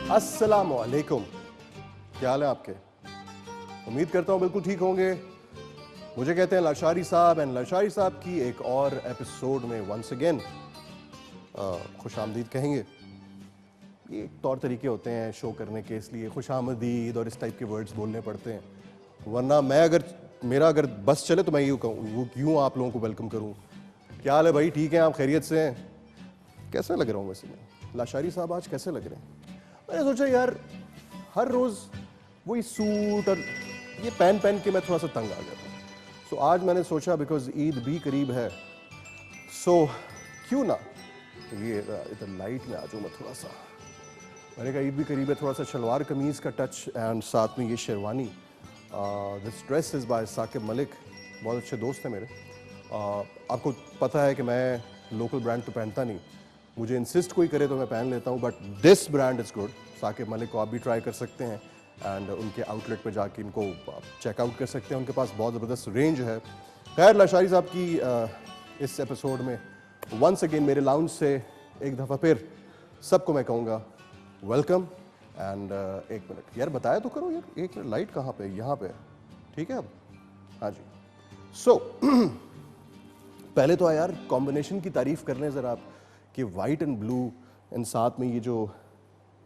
अस्सलाम वालेकुम। क्या हाल है आपके? उम्मीद करता हूँ बिल्कुल ठीक होंगे। मुझे कहते हैं लाशारी साहब एंड लाशारी साहब की एक और एपिसोड में वंस अगेन खुश आमदीद कहेंगे। ये एक तौर तरीके होते हैं शो करने के, इसलिए खुश आमदीद और इस टाइप के वर्ड्स बोलने पड़ते हैं, वरना मेरा अगर बस चले तो मैं यूँ आप लोगों को वेलकम करूँ। क्या हाल है भाई, ठीक है आप खैरियत से हैं? कैसे लग रहा हूँ वैसे मैं? लाशारी साहब आज कैसे लग रहे हैं? मैंने सोचा यार हर रोज़ वही सूट और ये पहन के मैं थोड़ा सा तंग आ गया था। सो आज मैंने सोचा बिकॉज ईद भी करीब है, सो क्यों ना ये इधर लाइट में आ जाऊँ मैं थोड़ा सा। मैंने कहा ईद भी करीब है, थोड़ा सा शलवार कमीज़ का टच एंड साथ में ये sherwani. This dress is by Saqib Malik, बहुत अच्छे दोस्त हैं मेरे। आपको पता है कि मैं लोकल ब्रांड तो पहनता नहीं, मुझे इंसिस्ट कोई करे तो मैं पहन लेता हूँ, but this brand is good. Saqib Malik को आप भी ट्राई कर सकते हैं एंड उनके आउटलेट पे जाके इनको चेकआउट कर सकते हैं, उनके पास बहुत ज़बरदस्त रेंज है। खैर लाशारी साहब की इस एपिसोड में वंस अगेन मेरे लाउंज से एक दफ़ा फिर सबको मैं कहूँगा वेलकम एंड एक मिनट यार बताया तो करो यार, एक मिनट लाइट कहाँ पे? यहाँ पे ठीक है अब? हाँ जी। सो पहले तो यार कॉम्बिनेशन की तारीफ कर लें ज़रा आप कि वाइट एंड ब्लू एंड साथ में ये जो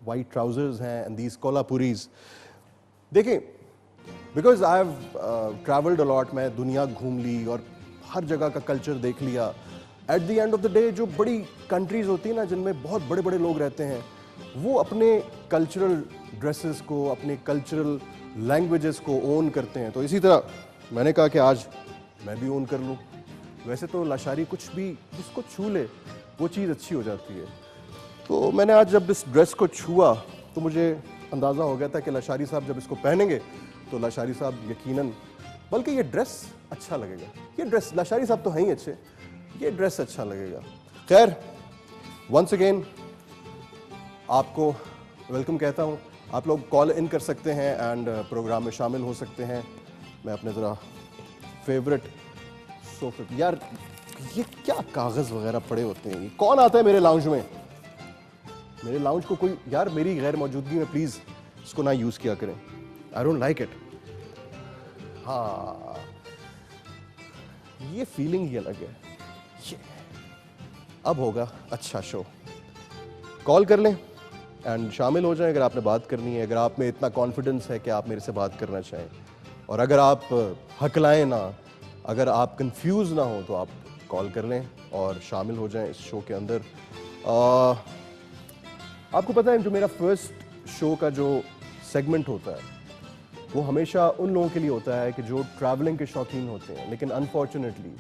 वाइट ट्राउजर्स हैं एंड दीज कोल्हापुरीज। देखें because I have travelled a lot, मैं दुनिया घूम ली और हर जगह का कल्चर देख लिया। At the end of the day जो बड़ी कंट्रीज होती हैं ना जिनमें बहुत बड़े बड़े लोग रहते हैं, वो अपने कल्चरल ड्रेसेस को, अपने कल्चरल लैंग्वेजेस को ओन करते हैं। तो इसी तरह मैंने कहा कि आज मैं भी ओन कर लूँ। वैसे तो लाशारी कुछ भी जिसको छू ले वो चीज़ अच्छी हो जाती है, तो मैंने आज जब इस ड्रेस को छुआ तो मुझे अंदाज़ा हो गया था कि लाशारी साहब जब इसको पहनेंगे तो लाशारी साहब यकीनन, बल्कि ये ड्रेस अच्छा लगेगा। ये ड्रेस, लाशारी साहब तो हैं ही अच्छे, ये ड्रेस अच्छा लगेगा। खैर वंस अगेन आपको वेलकम कहता हूँ। आप लोग कॉल इन कर सकते हैं एंड प्रोग्राम में शामिल हो सकते हैं। मैं अपने ज़रा फेवरेट सोफे, यार ये क्या कागज़ वगैरह पड़े होते हैं, ये कौन आता है मेरे लाउंज में? मेरे लाउंज को कोई यार मेरी गैर मौजूदगी में प्लीज़ इसको ना यूज़ किया करें, आई डोंट लाइक इट। हाँ ये फीलिंग ही अलग है। ये अब होगा अच्छा शो। कॉल कर लें एंड शामिल हो जाएं अगर आपने बात करनी है, अगर आप में इतना कॉन्फिडेंस है कि आप मेरे से बात करना चाहें, और अगर आप हकलाएं ना, अगर आप कंफ्यूज ना हो तो आप कॉल कर लें और शामिल हो जाएं इस शो के अंदर। आपको पता है जो मेरा फर्स्ट शो का जो सेगमेंट होता है वो हमेशा उन लोगों के लिए होता है कि जो ट्रैवलिंग के शौकीन होते हैं लेकिन अनफॉर्चुनेटली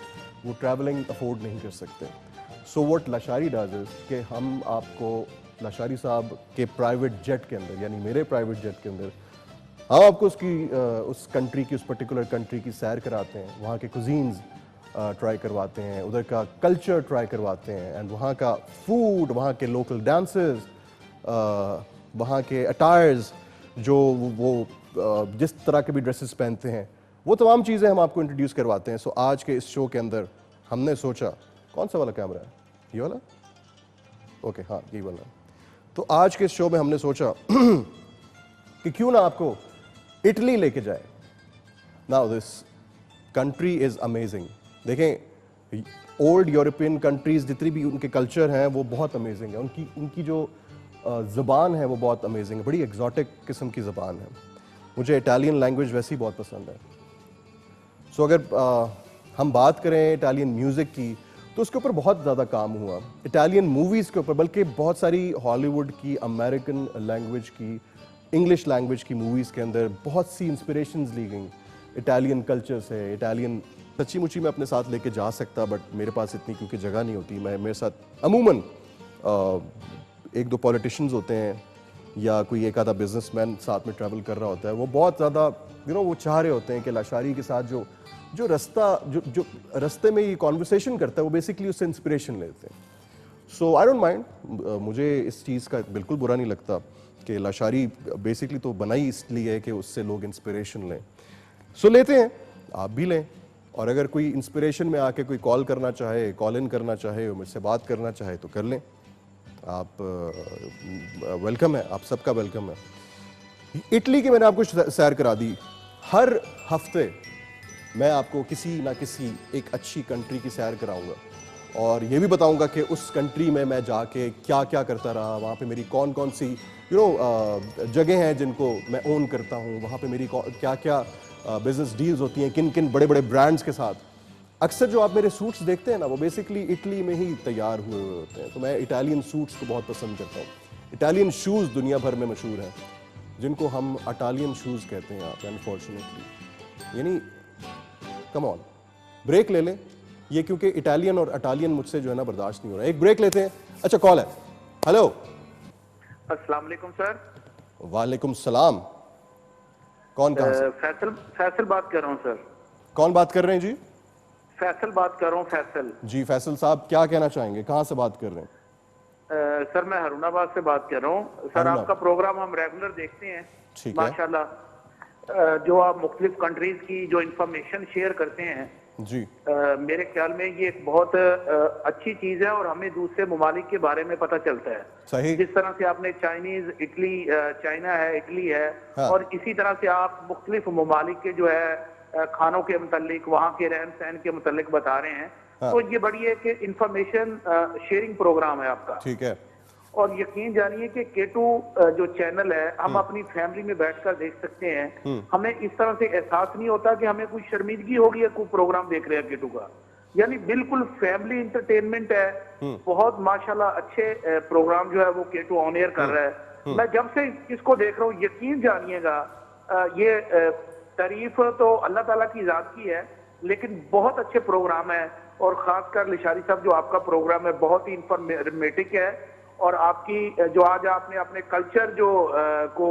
वो ट्रैवलिंग अफोर्ड नहीं कर सकते। So what Lashari does is कि हम आपको लाशारी साहब के प्राइवेट जेट के अंदर, यानी मेरे प्राइवेट जेट के अंदर, हम आपको उस कंट्री की, उस पर्टिकुलर कंट्री की सैर कराते हैं, वहाँ के कुजीन्स ट्राई करवाते हैं, उधर का कल्चर ट्राई करवाते हैं एंड वहाँ का फूड, वहाँ के लोकल डांसेस, वहाँ के अटायर्स, जो वो जिस तरह के भी ड्रेसेस पहनते हैं, वो तमाम चीज़ें हम आपको इंट्रोड्यूस करवाते हैं। सो आज के इस शो के अंदर हमने सोचा, कौन सा वाला कैमरा है? ये वाला? ओके हाँ यही वाला। तो आज के इस शो में हमने सोचा कि क्यों ना आपको इटली लेके जाए। Now this country is amazing. देखें ओल्ड यूरोपियन कंट्रीज़ जितनी भी उनके कल्चर हैं वो बहुत अमेजिंग है, उनकी जो ज़बान है वो बहुत अमेजिंग है, बड़ी एग्जॉटिक किस्म की ज़बान है। मुझे इटालियन लैंग्वेज वैसे ही बहुत पसंद है। सो अगर हम बात करें इटालियन म्यूज़िक की तो उसके ऊपर बहुत ज़्यादा काम हुआ, इटालियन मूवीज़ के ऊपर, बल्कि बहुत सारी हॉलीवुड की, अमेरिकन लैंग्वेज की, इंग्लिश लैंग्वेज की मूवीज़ के अंदर बहुत सी इंस्पिरेशंस ली गई इटालियन कल्चर से। इटालियन सच्ची मुच्ची मैं अपने साथ लेके जा सकता, बट मेरे पास इतनी क्योंकि जगह नहीं होती। मेरे साथ अमूमन एक दो पॉलिटिशियंस होते हैं या कोई एक आधा बिजनेसमैन साथ में ट्रैवल कर रहा होता है, वो बहुत ज़्यादा वो चाह रहे होते हैं कि लाशारी के साथ जो रास्ते में ये कॉन्वर्सेशन करता है वो बेसिकली उससे इंस्पिरेशन लेते हैं। सो आई डोंट माइंड, मुझे इस चीज़ का बिल्कुल बुरा नहीं लगता कि लाशारी बेसिकली तो बनाई इसलिए है कि उससे लोग इंस्पिरेशन लें। सो लेते हैं, आप भी लें, और अगर कोई इंस्पिरेशन में आके कोई कॉल करना चाहे, कॉल इन करना चाहे, मुझसे बात करना चाहे तो कर लें। आप वेलकम है, आप सबका वेलकम है। इटली की मैंने आपको सैर करा दी। हर हफ्ते मैं आपको किसी ना किसी एक अच्छी कंट्री की सैर कराऊंगा और ये भी बताऊंगा कि उस कंट्री में मैं जाके क्या क्या करता रहा, वहाँ पे मेरी कौन कौन सी जगह हैं जिनको मैं ओन करता हूँ, वहाँ पे मेरी क्या क्या बिजनेस डील्स होती हैं, किन किन बड़े बड़े ब्रांड्स के साथ। अक्सर जो आप मेरे सूट्स देखते हैं ना, वो बेसिकली इटली में ही तैयार हुए हुए होते हैं। तो मैं इटालियन सूट्स को बहुत पसंद करता हूँ। इटालियन शूज़ दुनिया भर में मशहूर हैं, जिनको हम अटालियन शूज़ कहते हैं यहाँ पे अनफॉर्चुनेटली। यानी कम ऑन, ब्रेक ले लें ये, क्योंकि इटालियन और अटालियन मुझसे जो है ना बर्दाश्त नहीं हो रहा है। एक ब्रेक लेते हैं। अच्छा, कॉल है। हेलो, अस्सलाम वालेकुम सर। वालेकुम सलाम। कौन कहाँ से? फैसल बात कर रहा हूँ सर। कौन बात कर रहे हैं जी? फैसल बात कर रहा हूँ, फैसल जी। फैसल साहब क्या कहना चाहेंगे, कहाँ से बात कर रहे हैं? सर मैं हरुणाबाद से बात कर रहा हूँ सर। आपका प्रोग्राम हम रेगुलर देखते हैं, ठीक है माशाल्लाह। जो आप मुख्तलिफ कंट्रीज की जो इंफॉर्मेशन शेयर करते हैं जी, मेरे ख्याल में ये एक बहुत अच्छी चीज है और हमें दूसरे ममालिक के बारे में पता चलता है। सही। जिस तरह से आपने चाइनीज, इटली, चाइना है, इटली है, हाँ। और इसी तरह से आप मुख्तलिफ ममालिक के जो है खानों के मुतालिक, वहाँ के रहन सहन के मुतालिक बता रहे हैं। हाँ। तो ये बड़ी एक इंफॉर्मेशन शेयरिंग प्रोग्राम है आपका। ठीक है। और यकीन जानिए कि केटू जो चैनल है, हम अपनी फैमिली में बैठकर देख सकते हैं। हमें इस तरह से एहसास नहीं होता कि हमें कोई शर्मिंदगी होगी या कोई प्रोग्राम देख रहे हैं केटू का। यानी बिल्कुल फैमिली इंटरटेनमेंट है। बहुत माशाल्लाह अच्छे प्रोग्राम जो है वो केटू ऑन एयर कर रहा है। मैं जब से इसको देख रहा हूँ, यकीन जानिएगा ये तारीफ तो अल्लाह ताला की जात की है, लेकिन बहुत अच्छे प्रोग्राम है। और खासकर लिशारी साहब जो आपका प्रोग्राम है बहुत ही इंफॉर्मेटिव है। और आपकी जो आज आपने अपने कल्चर को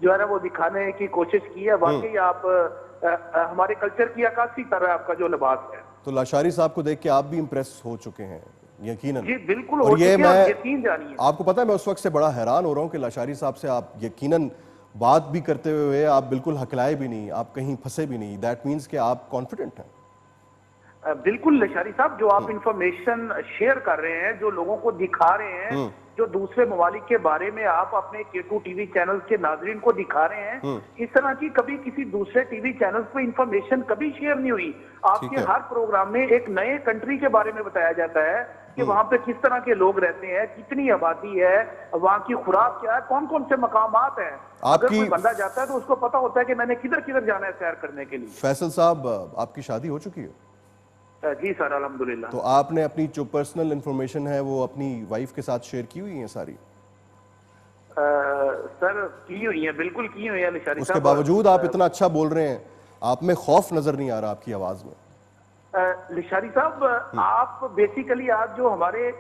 जो है ना वो दिखाने की कोशिश की है, वाकई आप हमारे कल्चर की अक्कासी कर रहा है आपका जो लिबास है। तो लाशारी साहब को देख के आप भी इम्प्रेस हो चुके हैं यकीनन। जी बिल्कुल और हो ये चुके हैं, मैं यकीन जानिए। आपको पता है मैं उस वक्त से बड़ा हैरान हो रहा हूँ कि लाशारी साहब से आप यकीनन बात भी करते हुए आप बिल्कुल हकलाए भी नहीं, आप कहीं फंसे भी नहीं। दैट मीन्स कि आप कॉन्फिडेंट हैं। बिल्कुल लिशारी साहब, जो आप इंफॉर्मेशन शेयर कर रहे हैं, जो लोगों को दिखा रहे हैं, जो दूसरे ममालिक के बारे में आप अपने केटू टीवी चैनल के नाजरीन को दिखा रहे हैं, इस तरह की कभी किसी दूसरे टीवी चैनल पे इंफॉर्मेशन कभी शेयर नहीं हुई। आपके हर प्रोग्राम में एक नए कंट्री के बारे में बताया जाता है कि वहाँ पे किस तरह के लोग रहते हैं, कितनी आबादी है, वहाँ की खुराक क्या है, कौन कौन से मकामात हैं। अगर कोई बंदा जाता है तो उसको पता होता है कि मैंने किधर किधर जाना है सैर करने के लिए। फैसल साहब, आपकी शादी हो चुकी है? जी सर, अल्हम्दुलिल्लाह। तो आपने अपनी जो पर्सनल इंफॉर्मेशन है वो अपनी वाइफ के साथ शेयर की हुई है सारी? सर की हुई है, बिल्कुल की हुई है लिशारी साहब। उसके बावजूद आप इतना अच्छा बोल रहे हैं, आप में खौफ नजर नहीं आ रहा आपकी आवाज में। लिशारी साहब, आप बेसिकली आज जो हमारे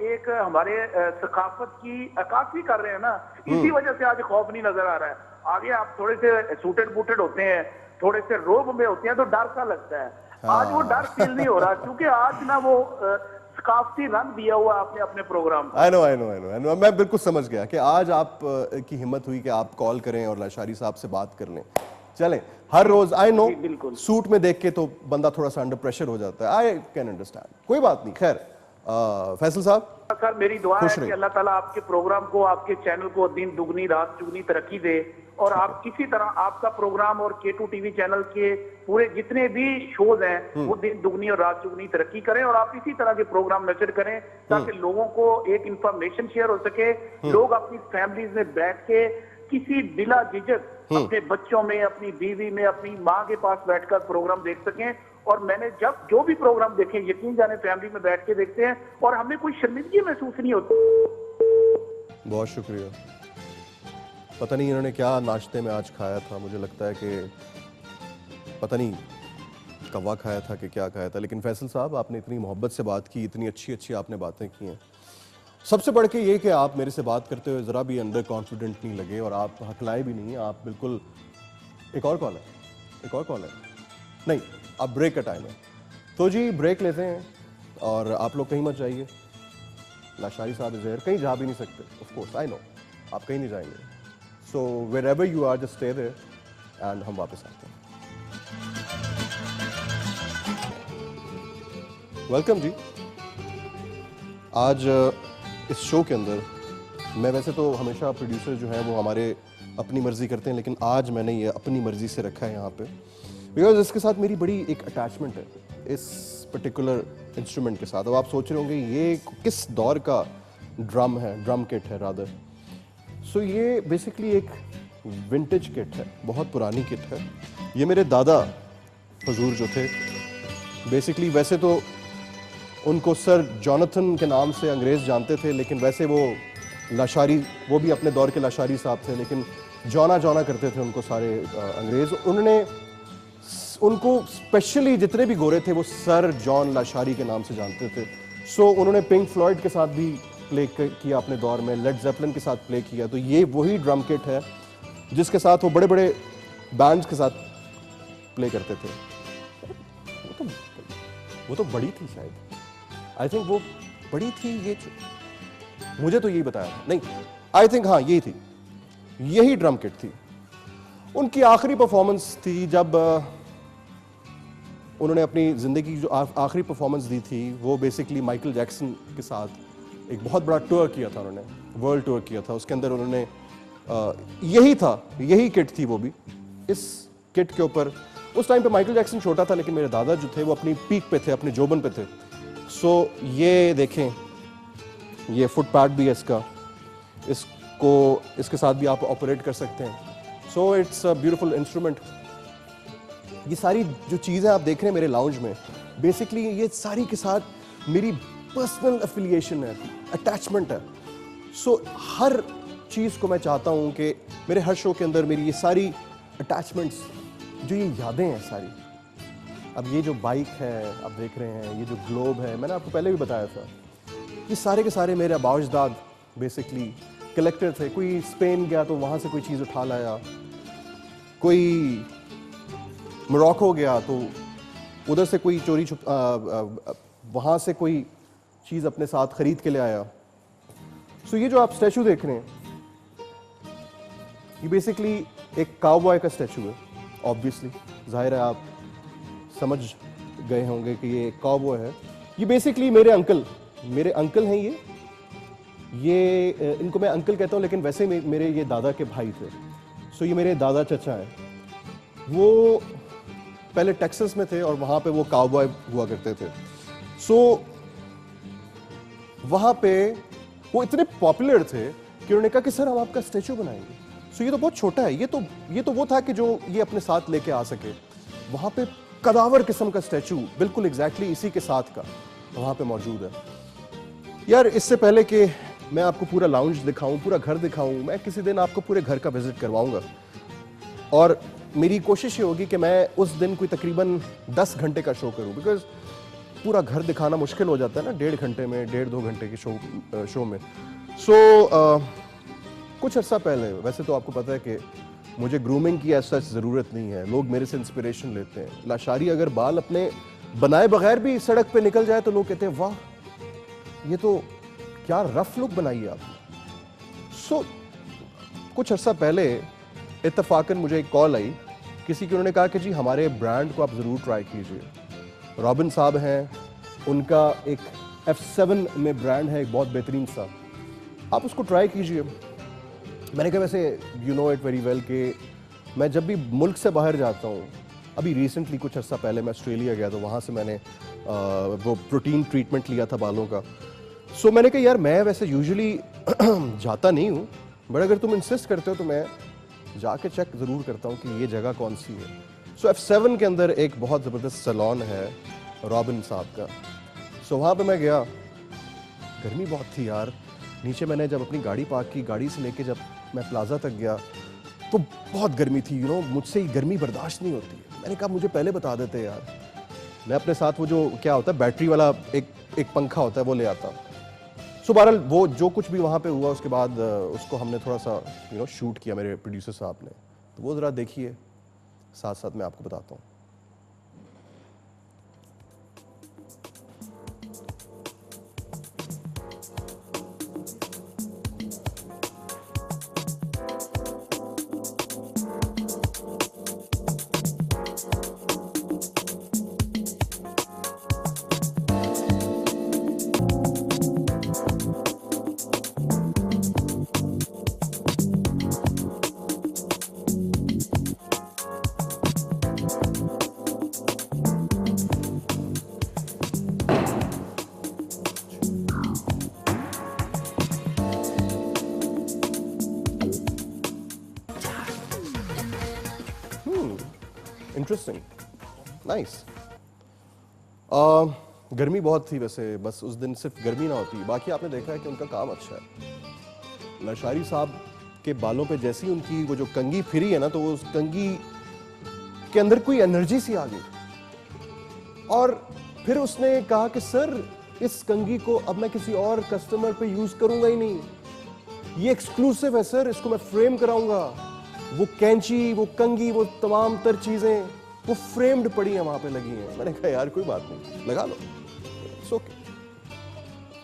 सकाफत की अक्कासी कर रहे हैं ना, इसी वजह से आज खौफ नहीं नजर आ रहा है। आगे आप थोड़े से सूटेड बूटेड होते हैं, थोड़े से रोब में होते हैं तो डर सा लगता है। आज वो डर फील नहीं हो रहा, क्योंकि आज ना वो सकाफती रंग दिया हुआ आपने अपने प्रोग्राम। आई नो, मैं बिल्कुल समझ गया कि आज आप की हिम्मत हुई कि आप कॉल करें और लाशारी साहब से बात कर लें। चलें, हर रोज आई नो सूट में देख के तो बंदा थोड़ा सा अंडर प्रेशर हो जाता है, आई कैन अंडरस्टैंड, कोई बात नहीं। खैर फैसल साहब, सर मेरी दुआ है कि अल्लाह ताला आपके प्रोग्राम को, आपके चैनल को दिन दुगनी रात चुगनी तरक्की दे, और आप किसी तरह आपका प्रोग्राम और केटू टीवी चैनल के पूरे जितने भी शोज हैं वो दिन दुगनी और रात चुगनी तरक्की करें, और आप इसी तरह के प्रोग्राम नशर करें ताकि लोगों को एक इंफॉर्मेशन शेयर हो सके। लोग अपनी फैमिलीज में बैठ के किसी बिला झिझक अपने बच्चों में, अपनी बीवी में, अपनी माँ के पास बैठकर प्रोग्राम देख सकें। और मैंने जब जो भी प्रोग्राम देखे, यकीन जाने फैमिली में बैठ के देखते हैं और हमें कोई शर्मिंदगी महसूस नहीं होती। बहुत शुक्रिया। पता नहीं इन्होंने क्या नाश्ते में आज खाया था, मुझे लगता है कि पता नहीं कव्वा खाया था कि क्या खाया था। लेकिन फैसल साहब, आपने इतनी मोहब्बत से बात की, इतनी अच्छी अच्छी आपने बातें की हैं। सबसे बढ़ के ये कि आप मेरे से बात करते हुए ज़रा भी अंडर कॉन्फिडेंट नहीं लगे और आप हकलाए भी नहीं, आप बिल्कुल। एक और कॉल है नहीं, अब ब्रेक का टाइम है, तो जी ब्रेक लेते हैं और आप लोग कहीं मत जाइए। लाशारी साहब इज हियर, कहीं जा भी नहीं सकते, ऑफ कोर्स आई नो आप कहीं नहीं जाएंगे। So wherever you are just stay there and हम वापस आते हैं। वेलकम जी। आज इस शो के अंदर मैं वैसे तो हमेशा प्रोड्यूसर जो हैं वो हमारे अपनी मर्ज़ी करते हैं, लेकिन आज मैंने ये अपनी मर्ज़ी से रखा है यहाँ पे, बिकॉज इसके साथ मेरी बड़ी एक अटैचमेंट है इस पर्टिकुलर इंस्ट्रूमेंट के साथ। अब आप सोच रहे होंगे ये किस दौर का ड्रम है, ड्रम किट है रादर। सो ये बेसिकली एक विंटेज किट है, बहुत पुरानी किट है। ये मेरे दादा हजूर जो थे, बेसिकली वैसे तो उनको सर जॉनथन के नाम से अंग्रेज़ जानते थे, लेकिन वैसे वो लाशारी, वो भी अपने दौर के लाशारी साहब थे, लेकिन जॉना जॉना करते थे उनको सारे अंग्रेज़। उनको स्पेशली जितने भी गोरे थे वो सर जॉन लाशारी के नाम से जानते थे। सो उन्होंने पिंक फ्लॉयड के साथ भी प्ले किया अपने दौर में, लेड ज़ेपलिन के साथ प्ले किया। तो ये वही ड्रम किट है जिसके साथ वो बड़े बड़े बैंड्स के साथ प्ले करते थे। वो तो बड़ी थी शायद, आई थिंक वो बड़ी थी, ये मुझे तो यही बताया था, नहीं आई थिंक हाँ यही थी, यही ड्रम किट थी। उनकी आखिरी परफॉर्मेंस थी जब उन्होंने अपनी ज़िंदगी की जो आखिरी परफॉर्मेंस दी थी वो बेसिकली माइकल जैक्सन के साथ एक बहुत बड़ा टूर किया था उन्होंने, वर्ल्ड टूर किया था। उसके अंदर उन्होंने यही था, यही किट थी वो भी। इस किट के ऊपर उस टाइम पे माइकल जैक्सन छोटा था, लेकिन मेरे दादा जो थे वो अपनी पीक पे थे, अपने जोबन पे थे। सो ये देखें, ये फुट पैड भी है इसका, इसके साथ भी आप ऑपरेट कर सकते हैं। So it's a beautiful instrument. ये सारी जो चीज़ें आप देख रहे हैं मेरे लाउंज में, बेसिकली ये सारी के साथ मेरी पर्सनल एफिलिएशन है, अटैचमेंट है। सो हर चीज़ को मैं चाहता हूँ कि मेरे हर शो के अंदर मेरी ये सारी अटैचमेंट्स, जो ये यादें हैं सारी, अब ये जो बाइक है आप देख रहे हैं, ये जो ग्लोब है, मैंने आपको पहले भी बताया था, ये सारे के सारे मेरे आबा अजदाद बेसिकली कलेक्टर थे। कोई स्पेन गया तो वहाँ से कोई चीज़ उठा लाया, कोई मोरक्को गया तो उधर से कोई चोरी वहाँ से कोई चीज़ अपने साथ खरीद के ले आया। सो ये जो आप स्टैचू देख रहे हैं, ये बेसिकली एक काउबॉय का स्टैचू है। ऑब्वियसली जाहिर है आप समझ गए होंगे कि ये काउबॉय है। ये बेसिकली मेरे अंकल हैं ये इनको मैं अंकल कहता हूँ, लेकिन वैसे मेरे ये दादा के भाई थे। सो ये मेरे दादा चचा हैं, वो पहले टेक्सास में थे और वहाँ पे वो काउबॉय हुआ करते थे। सो वहाँ पे वो इतने पॉपुलर थे कि उन्होंने कहा कि सर हम आपका स्टैचू बनाएंगे। सो ये तो बहुत छोटा है, ये तो वो था कि जो ये अपने साथ लेके आ सके। वहाँ पे कदावर किस्म का स्टैचू बिल्कुल एग्जैक्टली इसी के साथ का वहाँ पे मौजूद है। यार इससे पहले कि मैं आपको पूरा लाउंज दिखाऊं, पूरा घर दिखाऊं, मैं किसी दिन आपको पूरे घर का विजिट करवाऊंगा और मेरी कोशिश ये होगी कि मैं उस दिन कोई तकरीबन 10 घंटे का शो करूं, बिकॉज पूरा घर दिखाना मुश्किल हो जाता है ना 1.5 घंटे में, 1.5-2 घंटे के शो में। सो कुछ अर्सा पहले, वैसे तो आपको पता है कि मुझे ग्रूमिंग की ऐसा ज़रूरत नहीं है, लोग मेरे से इंस्पिरेशन लेते हैं। लाशारी अगर बाल अपने बनाए बगैर भी सड़क पे निकल जाए तो लोग कहते हैं वाह ये तो क्या रफ लुक बनाई है आपने। सो कुछ अर्सा पहले इत्तफाकन मुझे एक कॉल आई किसी की, उन्होंने कहा कि जी हमारे ब्रांड को आप ज़रूर ट्राई कीजिए। रॉबिन साहब हैं, उनका एक F7 में ब्रांड है, एक बहुत बेहतरीन सा, आप उसको ट्राई कीजिए। मैंने कहा वैसे you know it very well कि मैं जब भी मुल्क से बाहर जाता हूँ, अभी रिसेंटली कुछ अर्सा पहले मैं ऑस्ट्रेलिया गया तो वहाँ से मैंने वो प्रोटीन ट्रीटमेंट लिया था बालों का। सो मैंने कहा यार मैं वैसे यूजुअली जाता नहीं हूँ, बट अगर तुम इंसिस्ट करते हो तो मैं जाके चेक ज़रूर करता हूँ कि ये जगह कौन सी है। सो F7 के अंदर एक बहुत ज़बरदस्त सैलून है रॉबिन साहब का। सो वहाँ पे मैं गया, गर्मी बहुत थी यार। नीचे मैंने जब अपनी गाड़ी पार्क की, गाड़ी से लेके जब मैं प्लाजा तक गया तो बहुत गर्मी थी। यू नो मुझसे ही गर्मी बर्दाश्त नहीं होती है। मैंने कहा मुझे पहले बता देते यार, मैं अपने साथ वो जो क्या होता है बैटरी वाला एक पंखा होता है वो ले आता। सो बहरहाल वो जो कुछ भी वहाँ पे हुआ उसके बाद उसको हमने थोड़ा सा शूट किया मेरे प्रोड्यूसर साहब ने, तो वो ज़रा देखिए, साथ साथ मैं आपको बताता हूँ। Interesting, nice. गर्मी बहुत थी वैसे, बस उस दिन सिर्फ गर्मी ना होती, बाकी आपने देखा है कि उनका काम अच्छा है। लशारी साहब के बालों पे जैसी उनकी वो जो कंघी फिरी है ना, तो वो उस कंघी के अंदर कोई एनर्जी सी आ गई। और फिर उसने कहा कि सर इस कंघी को अब मैं किसी और कस्टमर पे यूज करूंगा ही नहीं, ये एक्सक्लूसिव है सर, इसको मैं फ्रेम कराऊंगा। वो कैंची, वो कंघी, वो तमाम तर चीजें वो फ्रेम्ड पड़ी है, वहां पे लगी हैं। मैंने कहा यार कोई बात नहीं, लगा लो, it's okay,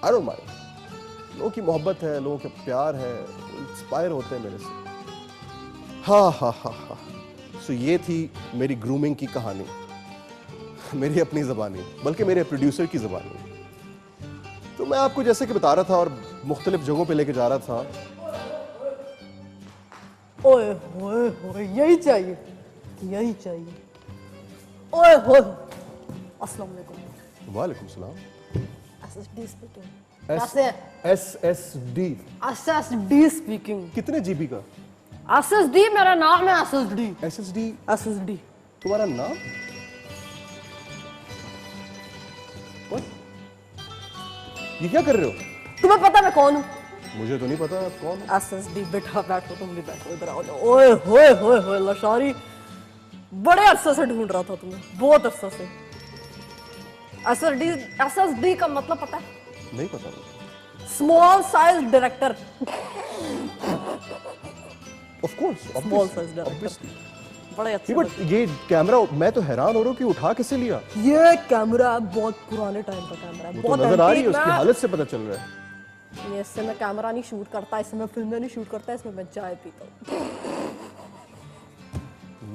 I don't mind. लोगों की मोहब्बत है, लोगों का प्यार है, इंस्पायर होते हैं मेरे से। हाँ हाँ हाँ हाँ। सो ये थी मेरी ग्रूमिंग की कहानी, मेरी अपनी ज़बानी, बल्कि मेरे प्रोड्यूसर की ज़बानी। तो मैं आपको जैसे कि बता रहा था और मुख्तलिफ जगहों पे लेके जा रहा था। ओए होए होए, यही चाहिए, यही चाहिए। ओए होए, अस्सलाम वालेकुम। वालेकुम सलाम। SSD speaking. SSD SSD speaking. कितने जीबी का? SSD मेरा नाम है, SSD। SSD तुम्हारा नाम? What? ये क्या कर रहे हो? तुम्हें पता मैं कौन हूँ? मुझे तो नहीं पता आप कौन हो। SSD बेटा, बैठो, तुम भी बैठो, इधर आओ जाओ। ओए होए होए होए लशारी, बड़े अरसे से ढूंढ रहा था तुम्हें, बहुत अरसे से। SSD का मतलब पता है? नहीं पता मुझे। Small size director. Of course, small size director, बड़े अच्छे। बट ये कैमरा, मैं तो हैरान हो रहा हूँ कि उठा कैसे लिया? ये कैमरा बहुत पुराने टाइम का कैमरा है, वो तो बहुत नजर आ रही है, antique उसकी है। हालत से पता चल रहा है। ये इससे मैं कैमरा नहीं शूट करता, इससे मैं फिल्में नहीं शूट करता, इसमें मैं चाय पीता हूँ।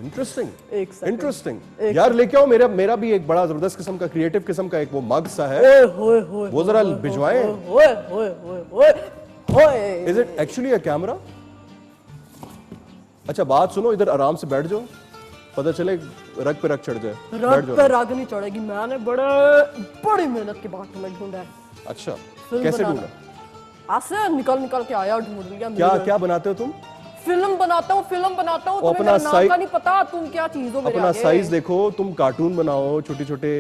इंटरेस्टिंग, एक सेकंड। इंटरेस्टिंग। यार लेके आओ, मेरा भी एक बड़ा जबरदस्त किस्म का, क्रिएटिव किस्म का एक वो मग सा है, ओए होए होए, वो जरा भिजवाएं। ओए होए होए होए होए। Is it actually a camera? अच्छा बात सुनो, इधर आराम से बैठ जाओ, पता चले रग पे रग चढ़ जाए। बैठ रग पे जाओ। रग नहीं चढ़ेगी, मैंने बड़ी मेहनत के बाद तुम्हें ढूंढा है। अच्छा फिल्म कैसे बनाना। ढूंढा? ऐसे निकल के आया, ढूंढ लिया। क्या क्या बनाते हो तुम? फिल्म बनाता हूँ, तुम्हें अपना मेरा नाम साइज- का नहीं पता, तुम क्या चीज हो मेरे अपना आगे। साइज देखो, तुम कार्टून बनाओ छोटे छोटे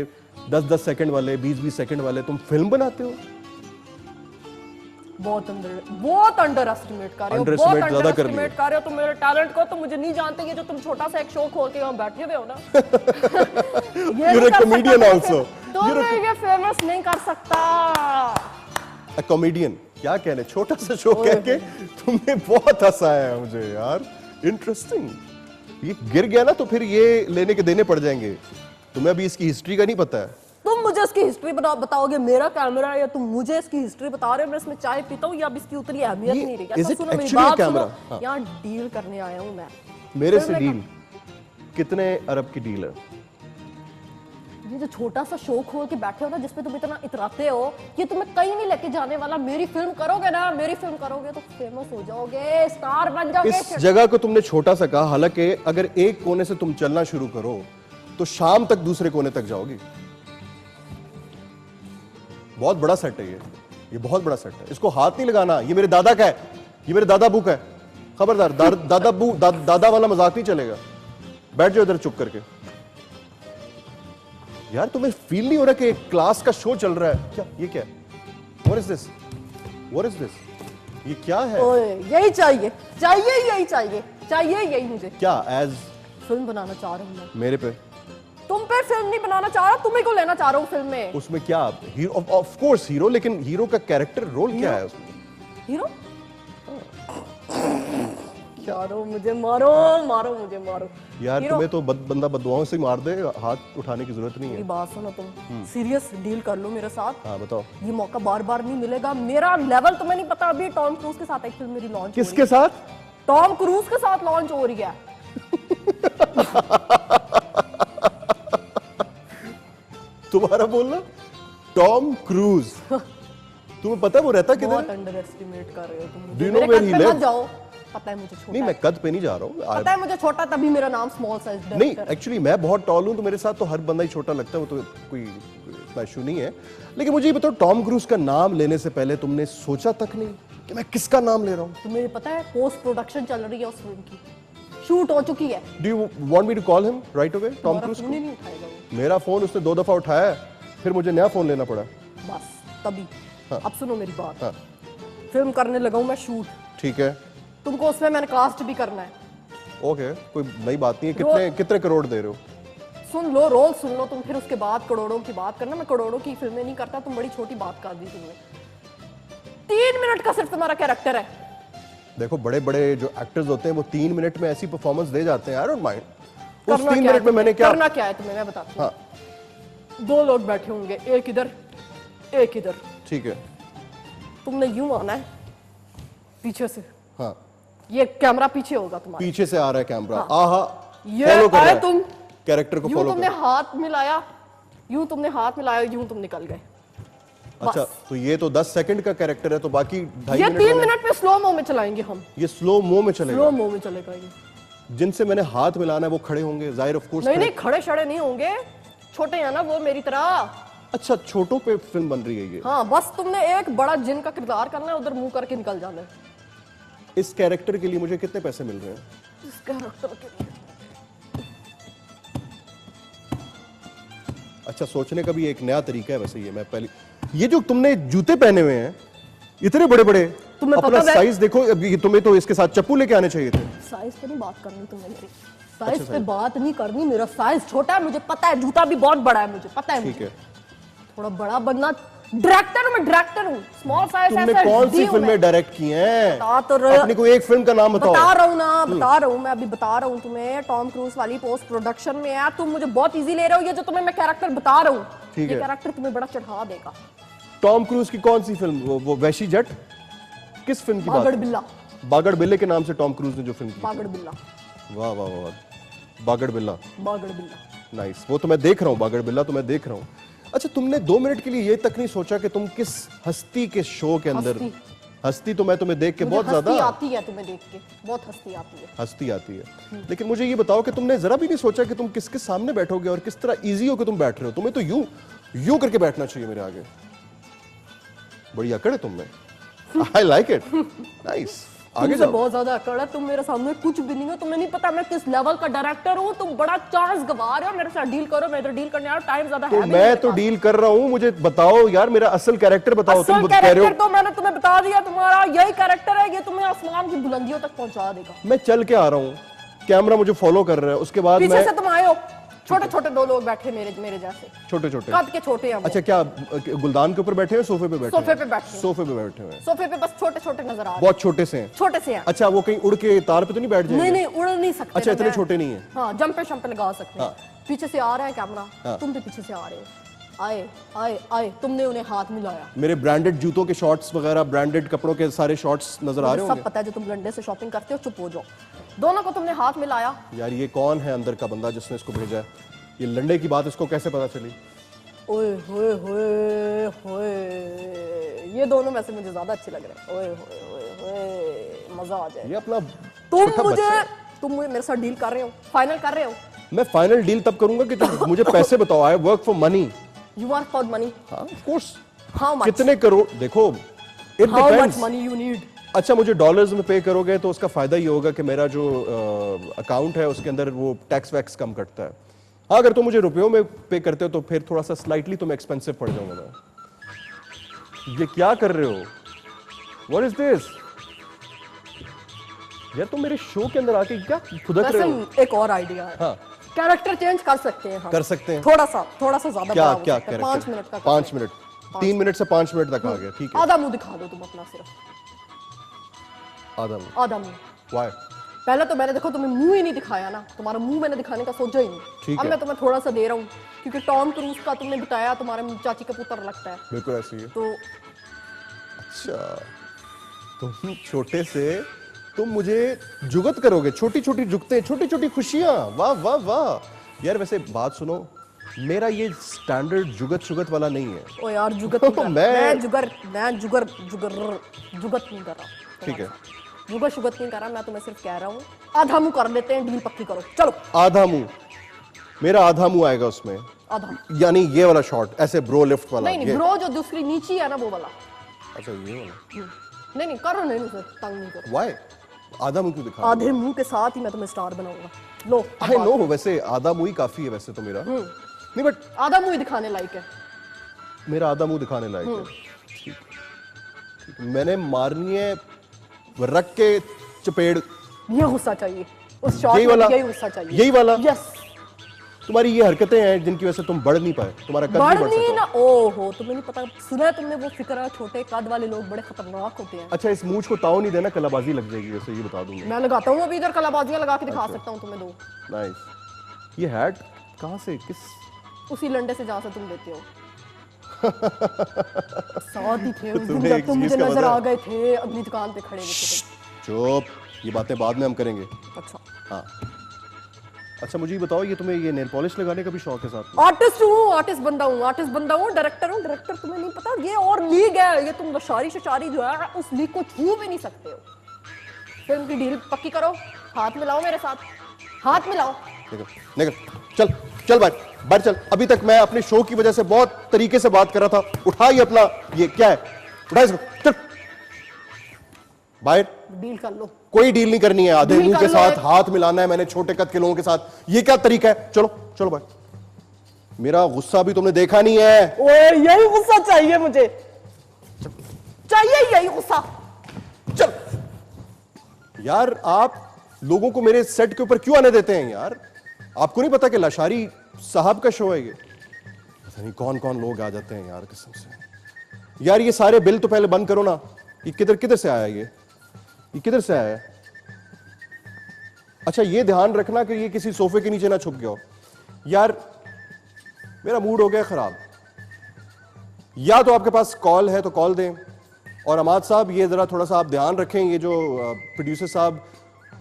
10-10 सेकंड वाले, 20-20 सेकंड वाले, तुम फिल्म बनाते हो। बहुत अंडर एस्टिमेट कर रहे हो, बहुत Underestimate ज्यादा अंडर कर एस्टिमेट कर रहे हो तुम मेरे टैलेंट को। तुम मुझे नहीं जानते, ये जो तुम छोटा सा एक शो खोल के यहाँ बैठे हुए हो ना, ये You're नहीं a कर comedian सकता also. तुम ये फेमस नहीं कर सकता। अ कॉमेडियन, क्या कहने, छोटा सा शो कह के तुमने बहुत हंसाया है मुझे यार। इंटरेस्टिंग। ये गिर गया ना तो फिर ये लेने के देने पड़ जाएंगे। तुम्हें अभी इसकी हिस्ट्री का नहीं पता है। तुम मुझे इसकी हिस्ट्री बताओगे, मेरा कैमरा है, या तुम मुझे इसकी हिस्ट्री बता रहे हो, मैं इसमें चाय पीता हूँ, या अब इसकी उतनी अहमियत ये- नहीं रही। is अच्छा it सुनो मेरी actually a बात camera? सुनो, हाँ। यहाँ डील करने आया हूँ मैं। मेरे फिर से मैं डील कितने अरब की डील है? ये जो छोटा सा शो खोल के बैठे हो ना, जिसपे तुम इतना इतराते हो, ये तुम्हें कहीं नहीं लेके जाने वाला। मेरी फिल्म करोगे ना, मेरी फिल्म करोगे तो फेमस हो जाओगे, स्टार बन जाओगे। इस जगह को तुमने छोटा सा कहा, हालांकि अगर एक कोने से तुम चलना शुरू करो तो शाम तक दूसरे कोने तक जाओगी। बहुत बड़ा सेट है ये बहुत बड़ा सेट है। इसको हाथ नहीं लगाना, ये मेरे दादा का है, ये मेरे दादा बू का है, खबरदार। दादा वाला मजाक नहीं चलेगा। बैठ जाओ इधर चुप करके। यार तुम्हें फील नहीं हो रहा कि एक क्लास का शो चल रहा है क्या? ये क्या है? What is this? What is this? ये क्या है? ओए, यही चाहिए, यही चाहिए यही मुझे। क्या एज फिल्म बनाना चाह रहा हूँ मैं, मेरे पे? तुम पे फिल्म नहीं बनाना चाह रहा, तुम्हें को लेना चाह रहा हूँ फिल्म में। उसमें क्या हीरो? ऑफ कोर्स हीरो, लेकिन हीरो का कैरेक्टर रोल क्या है उसमें? हीरो? मारो मुझे, मारो मुझे, मारो। यार हीरो? तुम्हें तो बंदा बददुआओं से मार दे, हाथ उठाने की जरूरत नहीं मेरी है। बात सुनो, तुम सीरियस डील कर लो मेरे साथ। हाँ बताओ। ये मौका बार बार नहीं मिलेगा। मेरा लेवल तुम्हें नहीं पता। अभी टॉम क्रूज के साथ एक फिल्म मेरी लॉन्च हो रही किसके है। साथ? टॉम क्रूज के साथ लॉन्च हो रही है। तुम्हारा बोलना टॉम क्रूज। तुम्हें पता है वो रहता किधर बहुत है? अंडर एस्टिमेट कर रहे हो तुम Do मुझे। you know मेरे where कद he पे मत lives? जाओ, पता है मुझे छोटा नहीं, है। मैं कद पे नहीं जा रहा हूँ। पता है मुझे छोटा, तभी मेरा नाम स्मॉल साइज नहीं, डायरेक्टर है। एक्चुअली मैं बहुत टॉल हूं तो मेरे साथ तो हर बंदा ही छोटा लगता है, वो तो कोई इतना इशू नहीं है। लेकिन मुझे ये बताओ, टॉम क्रूज का नाम लेने से पहले तुमने सोचा तक नहीं कि मैं किसका नाम ले रहा हूं? तुम्हें पता है पोस्ट प्रोडक्शन चल रही है उस फिल्म की, शूट हो चुकी है। Do you want me to call him right away? Tom हमारा क्रूज फोन ही नहीं उठाएगा वो। मेरा फोन उसने 2 दफा उठाया, फिर मुझे नया फोन लेना पड़ा। बस तभी। हाँ। अब सुनो मेरी बात। हाँ। फिल्म करने लगा हूं मैं शूट, ठीक है, तुमको उसमें मैंने कास्ट भी करना है। ओके, कोई नई बात नहीं है। कितने करोड़ दे रहे हो? सुन लो, रोल सुन लो तुम, फिर उसके बाद करोड़ों की बात करना। मैं करोड़ों की फिल्में नहीं करता, तुम बड़ी छोटी बात कर दी तुमने। 3 मिनट का सिर्फ तुम्हारा कैरेक्टर है। देखो बड़े बड़े जो एक्टर्स होते हैं वो 3 मिनट में ऐसी परफॉर्मेंस दे जाते हैं, आई डोंट माइंड। उस 3 मिनट में मैंने क्या करना क्या है तुम्हें, मैं बताती हूँ। हाँ 2 लोग बैठे होंगे, एक इधर एक इधर। ठीक है। तुमने यूं आना है पीछे से, हाँ ये कैमरा पीछे होगा तुम्हारे, पीछे से आ रहा है कैमरा। हाँ। आहा, ये फॉलो कर रहा आए है तुम, कैरेक्टर को यूं फॉलो तुमने कर। हाथ मिलाया, यूं तुमने हाथ मिलाया, यूं तुम निकल गए। अच्छा, तो ये तो 10 सेकंड का कैरेक्टर है, तो बाकी 2.5 ये मिनट 3 वाला- मिनट में स्लो मो में चलाएंगे हम। ये स्लो मो में चलेगा। स्लो मो में चलेगा ये। जिनसे मैंने हाथ मिलाना है वो खड़े होंगे, जाहिर ऑफ कोर्स। नहीं नहीं, खड़े शड़े नहीं होंगे, छोटे हैं ना वो मेरी तरह। अच्छा, छोटों पे फिल्म बन रही है ये। हाँ, बस तुमने एक बड़ा जिन का किरदार करना है, उधर मुंह करके निकल जाना है। इस कैरेक्टर के लिए मुझे कितने पैसे मिल रहे हैं? इस कैरेक्टर के लिए अच्छा, सोचने का भी एक नया तरीका है वैसे। ये जो तुमने जूते पहने हुए हैं इतने बड़े बड़े, तुम्हें अपना पता है- साइज देखो। अभी तुम्हें तो इसके साथ चप्पू लेके आने चाहिए थे। साइज पे नहीं बात करनी तुम्हें मेरी, साइज पे बात नहीं करनी। मेरा साइज छोटा है, मुझे पता है। जूता भी बहुत बड़ा है, मुझे पता है। ठीक मुझे है। थोड़ा बड़ा बनना। डायरेक्टर हूँ मैं, डायरेक्टर हूँ। स्मॉल साइज तुमने कौन सी फिल्में डायरेक्ट की हैं? बता तो रहे- अपनी कोई एक फिल्म का नाम बताओ। बता रहा हूँ ना, बता रहा हूँ मैं, अभी बता रहा हूँ तुम्हें। टॉम क्रूज वाली पोस्ट प्रोडक्शन में है। तुम मुझे बहुत इजी ले रहे हो। ये जो तुम्हें मैं कैरेक्टर बता रहा हूँ, ठीक ये है। कैरेक्टर तुम्हें बड़ा चढ़ा देगा। टॉम क्रूज की कौन सी फिल्म? वो वैशी जट? किस फिल्म की बात? बागड़ बिल्ला। बागड़ बिल्ले के नाम से टॉम क्रूज ने जो फिल्म की। बागड़ बिल्ला। वाह वाह वाह, बागड़ बिल्ला, बागड़ बिल्ला। नाइस। वो तो मैं देख रहा हूँ, बागड़ बिल्ला तो मैं देख रहा हूँ। अच्छा, तुमने 2 मिनट के लिए ये तक नहीं सोचा कि तुम किस हस्ती के शो के अंदर? हस्ती तो मैं तुम्हें देख के मुझे बहुत हंसी ज्यादा आती है तुम्हें देख के, बहुत हंसी आती है। हस्ती आती है, लेकिन मुझे ये बताओ कि तुमने जरा भी नहीं सोचा कि तुम किसके सामने बैठोगे और किस तरह इजी होकर तुम बैठ रहे हो? तुम्हें तो यूं करके बैठना चाहिए मेरे आगे। बड़ी अकड़ है तुम में। आई लाइक इट, नाइस। आगे तुमसे जाओ। बहुत ज्यादा अकड़ है। तुम मेरे सामने कुछ भी नहीं हो। तुम्हें नहीं पता मैं किस लेवल का डायरेक्टर हूँ। तुम बड़ा चांस गवा रहे हो। मेरे साथ डील करो। मैं इधर डील करने आया, टाइम ज्यादा है तो भी मैं मेरे तो पास। डील कर रहा हूँ, मुझे बताओ यार, मेरा असल कैरेक्टर बताओ। तुम असल कह रहे हो कैरेक्टर तो मैंने तुम्हें बता दिया। तुम्हारा यही कैरेक्टर है, ये तुम्हें आसमान की बुलंदियों तक पहुंचा देगा। मैं चल के आ रहा हूँ, कैमरा मुझे फॉलो कर रहा है, उसके बाद पीछे मैं से तुम आए हो, छोटे छोटे 2 लोग बैठे मेरे जैसे, छोटे छोटे। कद के छोटे हैं वो। अच्छा, क्या गुलदान के ऊपर बैठे हैं, सोफे पे बैठे हैं? सोफे पे बैठे हैं। सोफे पे बैठे हुए हैं, सोफे पे बस छोटे छोटे नजर आ रहे बहुत छोटे से हैं। हैं। छोटे से हैं। अच्छा, वो कहीं उड़ के तार पे तो नहीं बैठ जाएंगे? नहीं नहीं, उड़ नहीं सकते। अच्छा, ना इतने मैं। छोटे नहीं है। हाँ, जंप पे लगा सकते हैं। पीछे से आ रहा है कैमरा, हाँ। तुम भी पीछे से आ रहे हो। आए आए आए, तुमने उन्हें हाथ मिलाया। मेरे ब्रांडेड जूतों के शॉट्स वगैरह, ब्रांडेड कपड़ों के सारे शॉट्स नजर आ रहे मुझे होंगे। सब पता है जो तुम लंडे से शॉपिंग करते हो। चुप हो जाओ। दोनों को तुमने हाथ मिलाया। यार, ये कौन है अंदर का बंदा जिसने इसको भेजा है? ये लंडे की बात इसको कैसे पता चली? ओए होए होए होए, ये दोनों वैसे मुझे ज्यादा अच्छे लग रहे हैं। ओए होए होए होए, मजा आ जाए। ये अपना तुम छोटा बच्चा है। मुझे मेरे साथ डील कर रहे हो, फाइनल कर रहे हो। मैं फाइनल डील तब करूंगा कि तुम मुझे पैसे बताओ। I work for money. You are for money. हाँ, ऑफ कोर्स। How much? कितने करोड़? देखो, it how much depends. Money you need? अच्छा, मुझे डॉलर्स में पे करोगे तो उसका फायदा ये होगा कि मेरा जो अकाउंट है उसके अंदर वो टैक्स वैक्स कम कटता है। हाँ, अगर तुम मुझे रुपयों में पे करते हो तो फिर थोड़ा सा स्लाइटली तुम एक्सपेंसिव पड़ जाऊंगा मैं। ये क्या कर रहे हो? What is this? यार, तुम मेरे शो के अंदर आके क्या खुदक रहे हो? वैसे एक और आइडिया है। हाँ, कैरेक्टर चेंज कर सकते हैं हम। कर सकते हैं। थोड़ा सा ज्यादा क्या बड़ा हो क्या सकता है। कैरेक्टर? 5 मिनट का। 5 मिनट, 3 मिनट से 5 मिनट तक आ गया। ठीक है, आधा मुंह दिखा दो तुम अपना, सिर्फ आधा मिनट। आधा मुंह। व्हाई? पहले तो मैंने देखो तुम्हें मुंह ही नहीं दिखाया ना, तुम्हारा मुंह मैंने दिखाने का सोचा ही नहीं। ठीक अब है। मैं तुम्हें थोड़ा सा दे रहा हूँ, क्योंकि टॉम क्रूज का तुमने बताया तुम्हारे चाची का पुत्र लगता है, बिल्कुल ऐसे ही है। तो अच्छा, तुम छोटे से तुम मुझे जुगत करोगे, छोटी छोटी जुगते, छोटी छोटी खुशियां। वाह वाह वाह। यार, वैसे बात सुनो, मेरा ये स्टैंडर्ड जुगत वाला नहीं है। ओ यार, जुगत नहीं कर रहा। मैं- मैं जुगत नहीं कर रहा। ठीक है, जुगत नहीं कर रहा। मैं तुम्हें सिर्फ कह रहा हूँ, आधा मुंह कर देते हैं, डील पक्की करो। चलो, आधा मुंह। मेरा आधा मुंह आएगा उसमें, आधा। यानी ये वाला शॉट, ऐसे ब्रो लिफ्ट वाला। नहीं ये। ब्रो जो दूसरी नीची है ना, वो वाला। अच्छा, ये वाला। नहीं करो, नहीं सर, तंग नहीं करो। व्हाई? आधा मुंह क्यों दिखा? आधे मुंह के साथ ही मैं तुम्हें स्टार बनाऊंगा। लो अब आई बात- नो, वैसे आधा मुंह ही काफी है वैसे तो मेरा, नहीं बट आधा मुंह ही दिखाने लायक है। मेरा आधा मुंह दिखाने लायक है। ठीक है। मैंने मारनी है रख के चपेड़, ये गुस्सा चाहिए उस शॉट यही में, वाला? यही गुस्सा चाहिए, यही वाला? यस। तुम्हारी ये हरकतें हैं जिनकी वजह से तुम बढ़ नहीं पाए, तुम्हारा कद नहीं बढ़ बढ़नी सका। ना, ओहो तुम्हें नहीं पता, सुना है तुमने वो फिक्र, छोटे कद वाले लोग बड़े खतरनाक होते हैं। अच्छा, इस मूछ को ताव नहीं देना, कलाबाजी लग जाएगी वैसे, ये बता दूंगा। मैं लगाता हूँ अभी इधर, कलाबाजियां लगा के दिखा सकता हूँ तुम्हें दो, नाइस। ये हैट कहाँ से, किस? उसी लंडे से जहाँ से तुम देते हो। साथ ही थे उस दिन तुम्हें जब एक तुम चीज मुझे का नजर पता आ है? गए थे अपनी दुकान पे खड़े हुए थे चुप, ये बातें बाद में हम करेंगे। तुम। अच्छा, हाँ, अच्छा मुझे ये बताओ, ये तुम्हें ये नेल पॉलिश लगाने का भी शौक है साथ में? आर्टिस्ट हूँ, आर्टिस्ट बंदा हूँ, आर्टिस्ट बंदा हूँ, डायरेक्टर हूँ, डायरेक्टर तुम्हें नहीं पता, ये और लीग है, ये तुम लशारी शशारी जो है उस लीग को छू भी नहीं सकते हो। फिल्म की डील पक्की करो, हाथ मिलाओ मेरे साथ, हाथ मिलाओ। निकल निकल, चल चल बाहर, बाहर चल। अभी तक मैं अपने शो की वजह से बहुत तरीके से बात कर रहा था। उठा ये अपना, ये क्या है, उठा इसको, चल बाहर। डील कर लो। कोई डील नहीं करनी है, आधे डील मुंह कर के लो साथ एक। हाथ मिलाना है मैंने छोटे कद के लोगों के साथ, ये क्या तरीका है? चलो चलो बाहर। मेरा गुस्सा भी तुमने देखा नहीं है। ओए यही गुस्सा चाहिए मुझे, चाहिए यही गुस्सा। चल यार, आप लोगों को मेरे सेट के ऊपर क्यों आने देते हैं यार? आपको नहीं पता कि लाशारी साहब का शो है ये? पता नहीं कौन कौन लोग आ जाते हैं यार, कसम से। यार ये सारे बिल तो पहले बंद करो ना। ये किधर किधर से आया ये किधर से आया है? अच्छा ये ध्यान रखना कि ये किसी सोफे के नीचे ना छुप गया हो। यार मेरा मूड हो गया खराब। या तो आपके पास कॉल है तो कॉल दें, और अमाद साहब ये जरा थोड़ा सा आप ध्यान रखें, ये जो प्रोड्यूसर साहब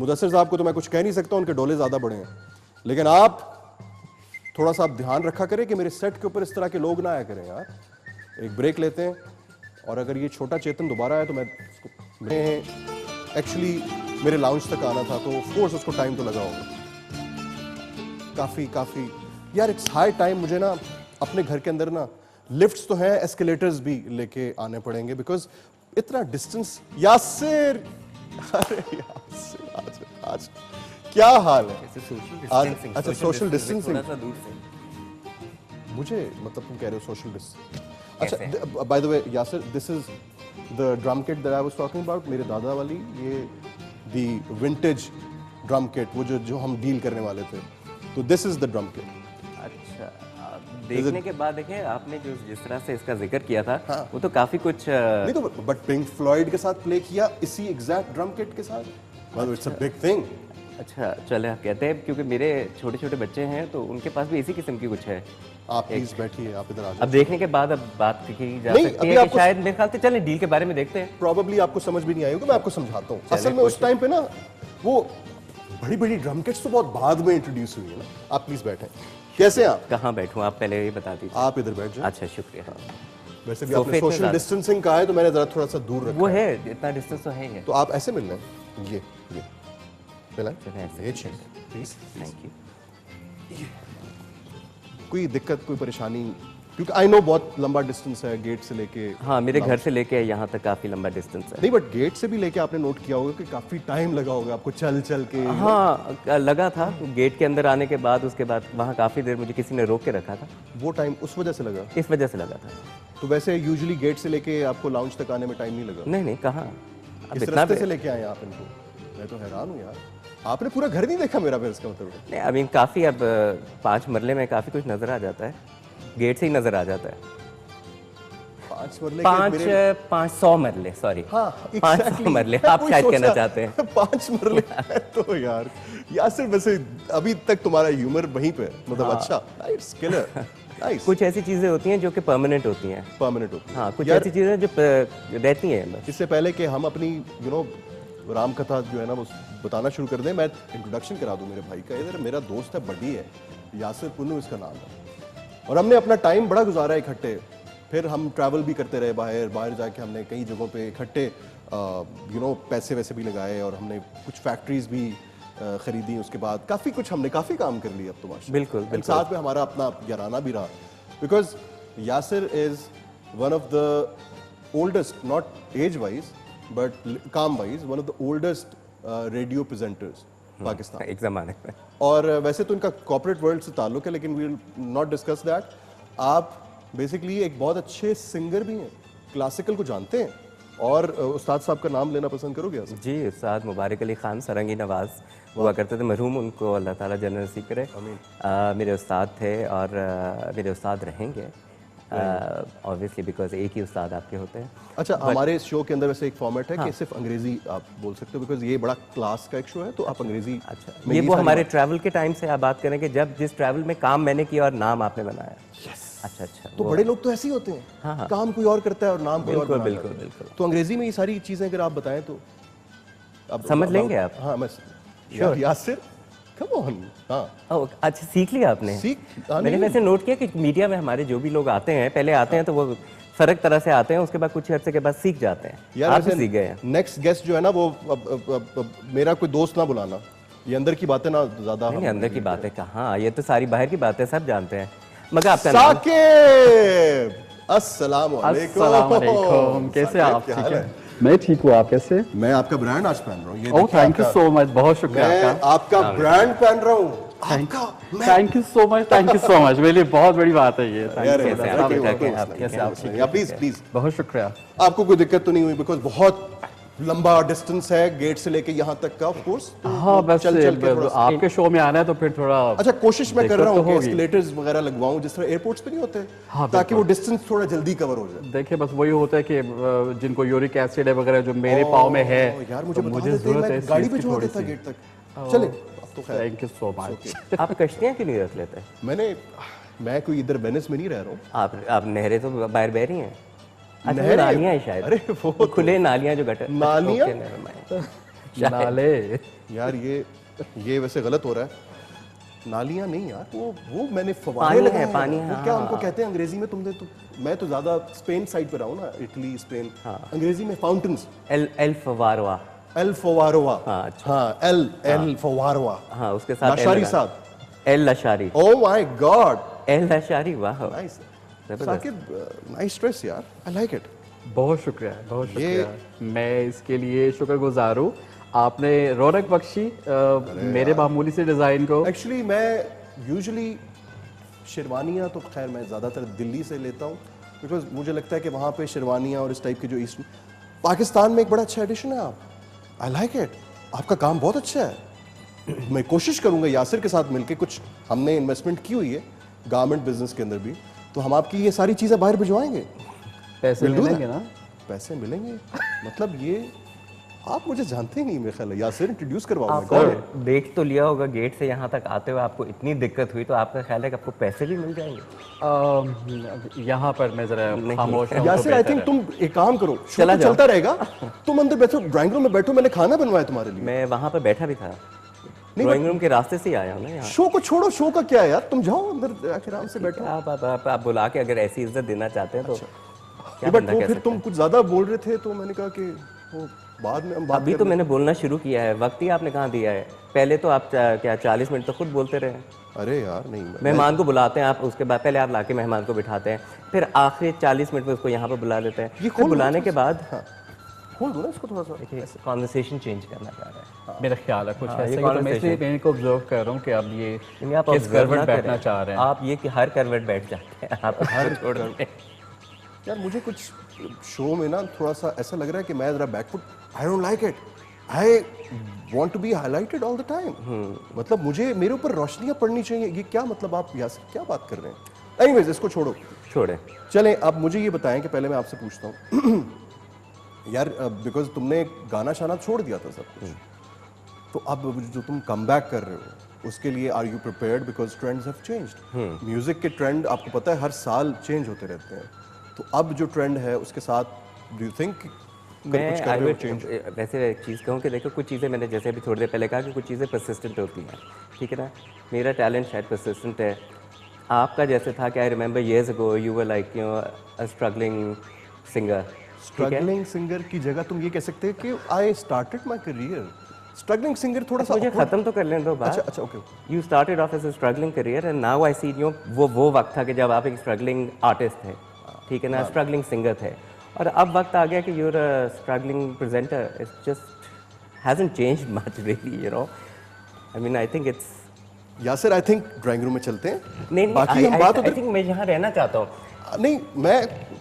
मुदस्सिर साहब को तो मैं कुछ कह नहीं सकता, उनके डोले ज्यादा बड़े हैं, लेकिन आप थोड़ा सा आप ध्यान रखा करें कि मेरे सेट के ऊपर इस तरह के लोग ना आया करें यार। एक ब्रेक लेते हैं, और अगर ये छोटा चेतन दोबारा आया तो मैं एक्चुअली मेरे लाउंज तक आना था, तो ऑफ कोर्स उसको टाइम तो लगा होगा काफी यार। इट्स हाई टाइम मुझे ना अपने घर के अंदर ना लिफ्ट्स तो हैं, एस्केलेटर्स भी लेके आने पड़ेंगे, बिकॉज इतना डिस्टेंस। यासिर, अरे यासिर, आज क्या हाल है? डिस्टेंसिंग, अच्छा सोशल डिस्टेंसिंग, थोड़ा सा दूर से। मुझे मतलब तुम कह रहे हो सोशल डिस्टेंस। कैसे? अच्छा by the way Yasir, this is the drum kit that I was talking about, मेरे दादा वाली, ये द विंटेज ड्रम किट, वो जो हम डील करने वाले थे, तो this is the drum kit. अच्छा, देखने के बाद देखें आपने जो जिस तरह से इसका जिक्र किया था, वो तो काफी कुछ नहीं तो बट पिंक फ्लॉयड के साथ प्ले किया इसी एग्जैक्ट ड्रम किट के साथ, मतलब इट्स अ बिग थिंग। अच्छा चले, आप कहते हैं क्योंकि मेरे छोटे छोटे बच्चे हैं तो उनके पास भी इसी किस्म की कुछ है। आप प्लीज बैठिए, आप इधर आ जाओ। अब देखने के बाद अब बात की जा नहीं, सकती अभी है कि आपको- शायद मेरे ख्याल से चलें डील के बारे में देखते हैं। प्रॉबेबली आपको समझ भी नहीं आई होगी, मैं आपको समझाता हूँ। चलिए, असल में उस टाइम पे ना वो बड़ी बड़ी ड्रम किट्स तो बहुत बाद में इंट्रोड्यूस हुई है ना। आप प्लीज बैठें। कैसे हैं आप? कहाँ बैठूं, आप पहले ये बता दीजिए। आप इधर बैठ जाए। अच्छा शुक्रिया। वैसे भी सोफे आपने इतने सोशल ज्यादा- डिस्टेंसिंग कहा है तो मैंने जरा थोड़ा सा दूर रखा वो है। है, इतना डिस्टेंस तो है ही है। तो आप ऐसे मिल लें, ये मिला चलें ऐसे। ये ठीक प्लीज। Thank you. कोई दिक्कत, कोई परेशानी? क्योंकि आई नो बहुत लंबा डिस्टेंस है गेट से लेके। हाँ, मेरे घर से लेके यहाँ तक काफी लंबा डिस्टेंस है। नहीं बट गेट से भी लेके आपने नोट किया होगा कि काफी टाइम लगा होगा आपको चल चल के। हाँ लगा था, गेट के अंदर आने के बाद उसके बाद वहाँ काफ़ी देर मुझे किसी ने रोक के रखा था, वो टाइम उस वजह से लगा। इस वजह से लगा था। तो वैसे यूजुअली गेट से लेके आपको लाउंज तक आने में टाइम नहीं लगा? नहीं नहीं, कहाँ अब किस इतना रास्ते भी से लेके आए आप इनको? मैं तो हैरान हूँ यार, आपने पूरा घर नहीं देखा मेरा, फिर इसका मतलब है। नहीं, अभी काफ़ी अब 5 मरले में काफ़ी कुछ नज़र आ जाता है, गेट से ही नज़र आ जाता है। 5 मरले के मेरे 500 मरले, सॉरी हाँ 500 मरले आप कोई शायद सोचा, कहना चाहते हैं। 5 मरले है तो यार यासिर, वैसे अभी तक तुम्हारा ह्यूमर वहीं पे है, मतलब अच्छा, नाइस किलर, नाइस। कुछ ऐसी चीज़ें होती हैं जो कि परमानेंट होती हैं। परमानेंट होती है। हाँ, कुछ यार, ऐसी चीज़ें जो रहती हैं बस। इससे पहले कि हम अपनी राम कथा जो है ना वो बताना शुरू कर दें, मैं इंट्रोडक्शन करा दूं मेरे भाई का। इधर मेरा दोस्त है, बड्डी है, यासिर पुन्नू इसका नाम है, और हमने अपना टाइम बड़ा गुजारा है इकट्ठे। फिर हम ट्रैवल भी करते रहे, बाहर जाके हमने कई जगहों पे इकट्ठे पैसे वैसे भी लगाए, और हमने कुछ फैक्ट्रीज भी खरीदी। उसके बाद काफ़ी कुछ हमने काफ़ी काम कर लिया अब तो माशाल्लाह। बिल्कुल, And बिल्कुल। साथ में हमारा अपना याराना भी रहा, because Yasir is one of the oldest, not age wise but काम wise, one of the oldest radio presenters Pakistan. एक ज़माने में। और वैसे तो इनका कॉर्पोरेट वर्ल्ड से ताल्लुक है, लेकिन we will not discuss that. आप बेसिकली एक बहुत अच्छे सिंगर भी हैं, क्लासिकल को जानते हैं, और उस्ताद साहब का नाम लेना पसंद करोगे? जी, उस्ताद मुबारक अली ख़ान सरंगी नवाज़ हुआ करते थे, मरहूम, उनको अल्लाह ताला जन्नत नसीब करे। मेरे उस्ताद थे और मेरे उस्ताद रहेंगे ऑब्वियसली, बिकॉज एक ही उस्ताद आपके होते हैं। अच्छा, हमारे शो के अंदर वैसे एक फॉर्मेट है कि सिर्फ अंग्रेजी आप बोल सकते हो, बिकॉज ये बड़ा क्लास का एक शो है, तो आप अंग्रेजी। अच्छा, में ये वो सारी हमारे बात- ट्रैवल के टाइम से आप बात करें कि जब जिस ट्रैवल में काम मैंने किया और नाम आपने बनाया। अच्छा अच्छा, तो बड़े लोग तो ऐसे ही होते हैं, काम कोई और करता है और नाम कोई और बिल्कुल बनाता बिल्कुल है। बिल्कुल। तो अंग्रेजी में ये सारी चीजें अगर आप बताएं तो अब समझ लेंगे आप? हाँ, मैं यासिर, कम ऑन। हाँ, ओह, अच्छा, सीख लिया आपने? मैंने नहीं। वैसे नोट किया कि मीडिया में हमारे जो भी लोग आते हैं, पहले आते हैं तो वो फर्क तरह से आते हैं, उसके बाद कुछ अर्से के बाद सीख जाते हैं। आप भी सीख गए हैं। नेक्स्ट गेस्ट जो है ना, वो अब मेरा कोई दोस्त ना बुलाना, ये अंदर की बातें ना ज्यादा। नहीं, अंदर की बात है कहाँ, ये तो सारी बाहर की बातें सब जानते हैं। मगर आपका नाम? साकिब, अस्सलाम वालेकुम। अस्सलाम वालेकुम, कैसे आप? क्या ठीक हाल है, है? मैं ठीक हूँ, आप कैसे? मैं आपका ब्रांड आज पहन रहा हूँ, ये ओह, देखिए थैंक यू आपका- सो मच, बहुत शुक्रिया मैं आपका। आपका ब्रांड पहन रहा हूँ, आपका। Thank you so much, thank you so much, मेरे लिए बहुत बड़ी बात है ये। थैंक यार, यू कैसे सो आप? मच। ठीक ठाक हैं? आप कैसे आप? ठीक या प्लीज प्लीज, बहुत शुक्रिया। आपको कोई दिक्कत तो नहीं हुई? बिकॉज बहुत लंबा डिस्टेंस है गेट से लेके यहाँ तक का, ऑफ कोर्स। हाँ, बस चल चल के थोड़ा सा- आपके शो में आना है तो फिर थोड़ा। अच्छा, कोशिश मैं कर दिक्कत रहा हूँ तो कि होगी। एस्केलेटर्स वगैरह लगवाऊं जिस तरह एयरपोर्ट्स पे नहीं होते, हाँ, ताकि वो डिस्टेंस थोड़ा जल्दी कवर हो जाए। देखिए, बस वही होता है कि जिनको यूरिक एसिड है वगैरह जो मेरे पाँव में है, यार मुझे तो बता मुझे देते, जरूरत मैं है इस गाड़ी चीज़ पे की छोड़ थोड़ी देता सी। गेट तक। चले, अब तो खैर। Thank you so much. आप कश्तियाँ क्यों नहीं रख लेते? मैं कोई इधर वेनिस में नहीं रह रहा हूँ। आप नहरें तो बाहर बह रही हैं। अच्छा, वो नहरें? नालियाँ हैं शायद। अरे वो खुले नालियाँ जो गटर। नालियाँ? Okay, never mind। नाले। यार ये वैसे गलत हो रहा है। नालियाँ नहीं यार, वो मैंने फवारे पानी है, लगाए हैं। पानी वो है, क्या हाँ, उनको हाँ। कहते हैं अंग्रेजी में? तुमने तो, मैं तो ज्यादा स्पेन साइड पे रहा हूँ ना, इटली, स्पेन। हाँ। अंग्रेजी में फाउंटेन्स। एल फवारवा। एल फवारोवा। हाँ, अच्छा। हाँ, एल फवारोवा। हाँ, उसके साथ लाशारी लगा। साहब। L Lashari. Oh my God, L Lashari, वाह। नाइस। जबरदस्त। साकिब, नाइस ड्रेस यार, आई लाइक इट। बहुत शुक्रिया, बहुत शुक्रिया। मैं इसके लिए शुक्रगुजार हूँ। आपने रौनक बख्शी मेरे मामूली से डिज़ाइन को। एक्चुअली मैं यूजुअली शेरवानियाँ तो खैर मैं ज़्यादातर दिल्ली से लेता हूँ, बिकॉज मुझे लगता है कि वहाँ पे शेरवानियाँ और इस टाइप के जो ईस्ट, पाकिस्तान में एक बड़ा अच्छा एडिशन है आप। आई लाइक इट, आपका काम बहुत अच्छा है। मैं कोशिश करूँगा यासिर के साथ मिलके, कुछ हमने इन्वेस्टमेंट की हुई है गारमेंट बिजनेस के अंदर भी, तो हम आपकी ये सारी चीज़ें बाहर भिजवाएंगे। पैसे We'll do मिलेंगे that. ना? पैसे मिलेंगे, मतलब ये आप मुझे जानते ही नहीं, मेरे ख्याल है। यासिर इंट्रोड्यूस करवाओ। आप कौन सर, है? देख तो लिया होगा गेट से यहाँ तक आते हुए आपको इतनी दिक्कत हुई, तो आपका ख्याल है कि आपको पैसे भी मिल जाएंगे? यहाँ पर मैं जरा खामोश हूँ तो यासिर, आई बेहतर थिंक है। तुम एक काम करो, शो चला तो जाओ। चलता रहेगा, तुम अंदर बैठो, ड्राइंग रूम में बैठो, मैंने खाना बनवाया तुम्हारे लिए। मैं वहाँ पर बैठा भी था, ड्राइंग रूम के रास्ते से ही आया हूँ ना यहाँ। शो को छोड़ो, शो का क्या है यार, तुम जाओ अंदर आके आराम से बैठो। आप बुला के अगर ऐसी इज्जत देना चाहते हैं तो क्या बट बंदा वो कह फिर सकता तुम कुछ ज्यादा बोल रहे थे, तो मैंने कहा कि वो बाद में हम है? बात अभी तो मैंने बोलना शुरू किया है, वक्त ही आपने कहाँ दिया है। पहले तो आप क्या 40 मिनट तो खुद बोलते रहे। अरे यार नहीं, मेहमान को बुलाते हैं आप, उसके बाद पहले आप लाके मेहमान को बिठाते हैं, फिर आखिरी 40 मिनट में उसको यहाँ पर बुला लेते हैं। फिर खोल बुलाने के बाद खोल दो ना इसको थोड़ा सा। कॉन्वर्सेशन चेंज करना चाह रहे हैं। मेरा ख्याल है कुछ हाँ, ये ऐसा ही, तो मैं इसलिए conversation। मैंने को ऑब्जर्व कर रहा हूँ कि अब ये नहीं, आप किस observe करवट ना बैठना करें। चाह रहे हैं। आप ये कि हर करवट बैठ जाते हैं, आप हर छोड़ देते हैं। यार मुझे कुछ शो में ना थोड़ा सा ऐसा लग रहा है कि मैं जरा back foot, I don't like it, I want to be highlighted all the time. मतलब मुझे, मेरे ऊपर रोशनियां पड़नी चाहिए। ये क्या मतलब, आप यासिर क्या बात कर रहे हैं? एनीवेज, इसको छोड़ो, छोड़े। चलें। अब मुझे ये बताएं कि पहले मैं आपसे पूछता हूँ यार, बिकॉज तुमने गाना शाना छोड़ दिया था सब कुछ, तो अब जो तुम कम बैक कर रहे हो उसके लिए are you prepared? Because trends have changed. Music के ट्रेंड आपको पता है हर साल चेंज होते रहते हैं, तो अब जो ट्रेंड है उसके साथ डू यू थिंक मैं कुछ कर रहे हो चेंज? वैसे एक चीज़ कहूँ कि देखो, कुछ चीज़ें मैंने जैसे अभी थोड़ी देर पहले कहा कि कुछ चीज़ें परसिस्टेंट होती हैं, ठीक है ना। मेरा टैलेंट शायद परसिस्टेंट है, आपका जैसे था कि I remember years ago you were like a struggling singer. Struggling singer की जगह तुम ये कह सकते हैं कि I started my career struggling singer. थोड़ा सा मुझे खत्म तो कर लेने दो बात। अच्छा okay. You started off as a struggling career and now I see you, वो वक्त था कि जब आप एक स्ट्रगलिंग आर्टिस्ट थे, ठीक है ना, स्ट्रगलिंग सिंगर थे, और अब वक्त आ गया कि your struggling presenter. It's just hasn't changed much really, you know. I mean, I think it's Yasir I think drawing room में चलते हैं. नहीं बाकी हम बात I think मैं यहाँ रहना चाहता हूँ. नहीं, मैं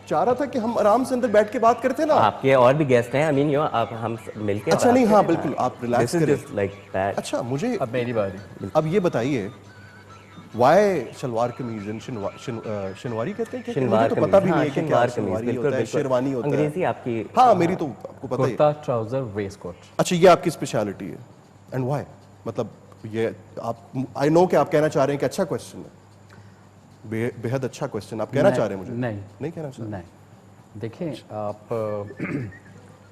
चाह रहा था कि हम आराम से अंदर बैठ के बात करते हैं ना. आपके और भी गेस्ट हैं. I mean, you know, आप हम मिलके. अच्छा नहीं, हाँ बिल्कुल, आप रिलैक्स This is करें. just like that. अच्छा मुझे अब मेरी बारी. अब ये बताइए, वाई शलवार कमीज एंड शनवारी कहते हैं क्या? मुझे तो पता भी नहीं है कि क्या शनवारी होता है, शेरवानी होता है. अंग्रेजी आपकी. हाँ मेरी तो आपको पता ही है. Kurta, trouser, waistcoat. अच्छा ये आपकी स्पेशलिटी है. And why? मतलब ये आप, आई नो कि आप कहना चाह रहे हैं कि अच्छा क्वेश्चन है, बेहद अच्छा क्वेश्चन आप कहना चाह रहे हैं मुझे. नहीं कहना चाह रहे. नहीं, देखिए आप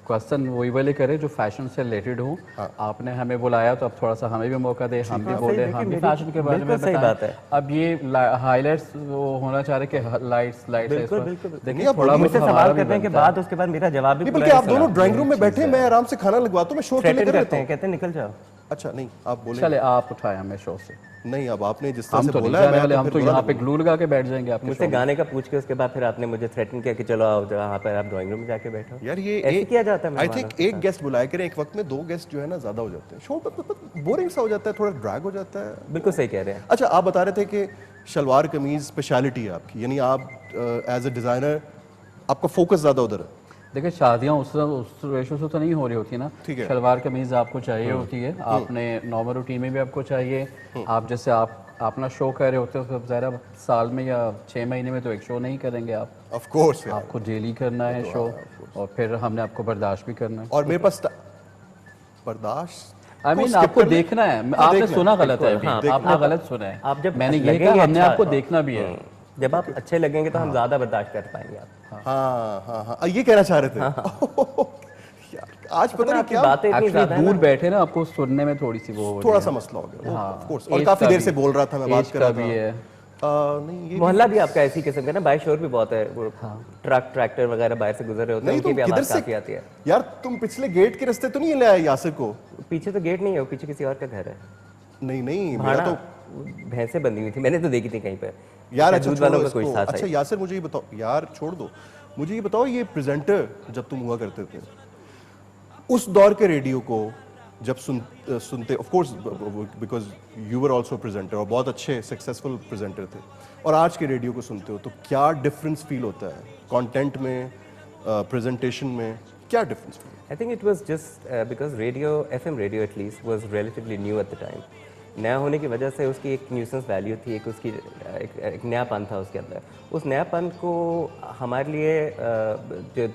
क्वेश्चन वही वाले करें जो फैशन से रिलेटेड हो. आपने हमें बुलाया तो अब थोड़ा सा हमें भी मौका दे, हम भी बोले, हम भी फैशन के बारे में सही बात है. अब ये हाईलाइट्स वो होना चाह रहे कि लाइट्स देखिए आप थोड़ा मुझसे सवाल करने के बाद उसके बाद मेरा जवाब भी नहीं, बल्कि आप दोनों ड्राइंग रूम में बैठे, मैं आराम से खाना लगवाता हूँ, मैं शो थ्रेटन लेकर करते रहता हैं, हूँ. कहते हैं निकल जाओ. अच्छा नहीं, आप बोले. चले आप उठाए हमें शो से. नहीं, अब आपने जिस तरह हम से तो नहीं बोला है, जाने वाले, मैं हम तो यहाँ पे ग्लू लगा के बैठ जाएंगे आपके मुझसे show में. गाने का पूछ के उसके बाद फिर आपने मुझे थ्रेटन किया कि चलो आओ जहाँ पर आप ड्राइंग रूम में जाके बैठो. यार ये ऐसे किया जाता है. आई थिंक एक गेस्ट बुलाया करें, एक वक्त में 2 गेस्ट जो है ना ज्यादा हो जाते हैं, शो बोरिंग सा हो जाता है, थोड़ा ड्रैग हो जाता है. बिल्कुल सही कह रहे हैं. अच्छा आप बता रहे थे कि शलवार कमीज स्पेशलिटी है आपकी, यानी आप एज ए डिजाइनर आपका फोकस ज्यादा उधर है. देखिए शादियाँ उस रेशो से तो नहीं हो रही होती ना. ठीक है. शलवार कमीज आपको चाहिए होती है, आपने नॉर्मल रूटीन में भी आपको चाहिए. आप जैसे आप अपना शो कर रहे होते हो तो ज़रा साल में या 6 महीने में तो एक शो नहीं करेंगे आप. ऑफ कोर्स आपको डेली करना है शो, और फिर हमने आपको बर्दाश्त भी करना है. और मेरे पास बर्दाश्त आई मीन आपको देखना है. आपने सुना गलत है अभी, आपने गलत सुना है. आप जब मैंने ये लगेंगे कहा हमने अच्छा, आपको देखना भी है. जब आप अच्छे लगेंगे तो हम ज्यादा बर्दाश्त कर पाएंगे. आप हाँ हाँ हाँ ये कहना चाह रहे थे. यार, आज पता नहीं आपकी क्या बातें इतनी एक्चुअली ज्यादा है दूर ना. बैठे ना, आपको सुनने में थोड़ी सी वो हो रही थोड़ा है. सा मसला हो गया. हाँ, ऑफ कोर्स. और age काफी का देर भी से बोल रहा था, मैं बात age कर रहा का भी है. था. नहीं ये मोहल्ला भी आपका ऐसी किस्म का ना, बाहर शोर भी बहुत है. वो ट्रक ट्रैक्टर वगैरह बाहर से गुजर रहे होते हैं, नहीं, उनकी तुम भी किधर आवाज से काफी आती है. यार तुम पिछले गेट के रास्ते तो नहीं ले आए यासिर को? पीछे तो गेट नहीं है, वो पीछे किसी और का घर है. नहीं नहीं मेरा भाड़ा तो भैंसे बंधी हुई थी, मैंने तो देखी थी कहीं पे. यार. अच्छा दूध वालों छोड़ो का कोई इसको. साथ अच्छा है. यासिर मुझे ये बताओ यार, छोड़ दो मुझे ये बताओ, ये प्रेजेंटर जब तुम हुआ करते थे उस दौर के रेडियो को जब सुनते, of course because you were also presenter और बहुत अच्छे सक्सेसफुल प्रेजेंटर थे, और आज के रेडियो को सुनते हो तो क्या डिफरेंस फील होता है कंटेंट में, प्रेजेंटेशन में, क्या difference feel? I think it was just because radio, FM radio at least, was relatively new at the time. नया होने की वजह से उसकी एक न्यूसेंस वैल्यू थी, एक उसकी एक नयापन था उसके अंदर. उस नयापन को हमारे लिए जो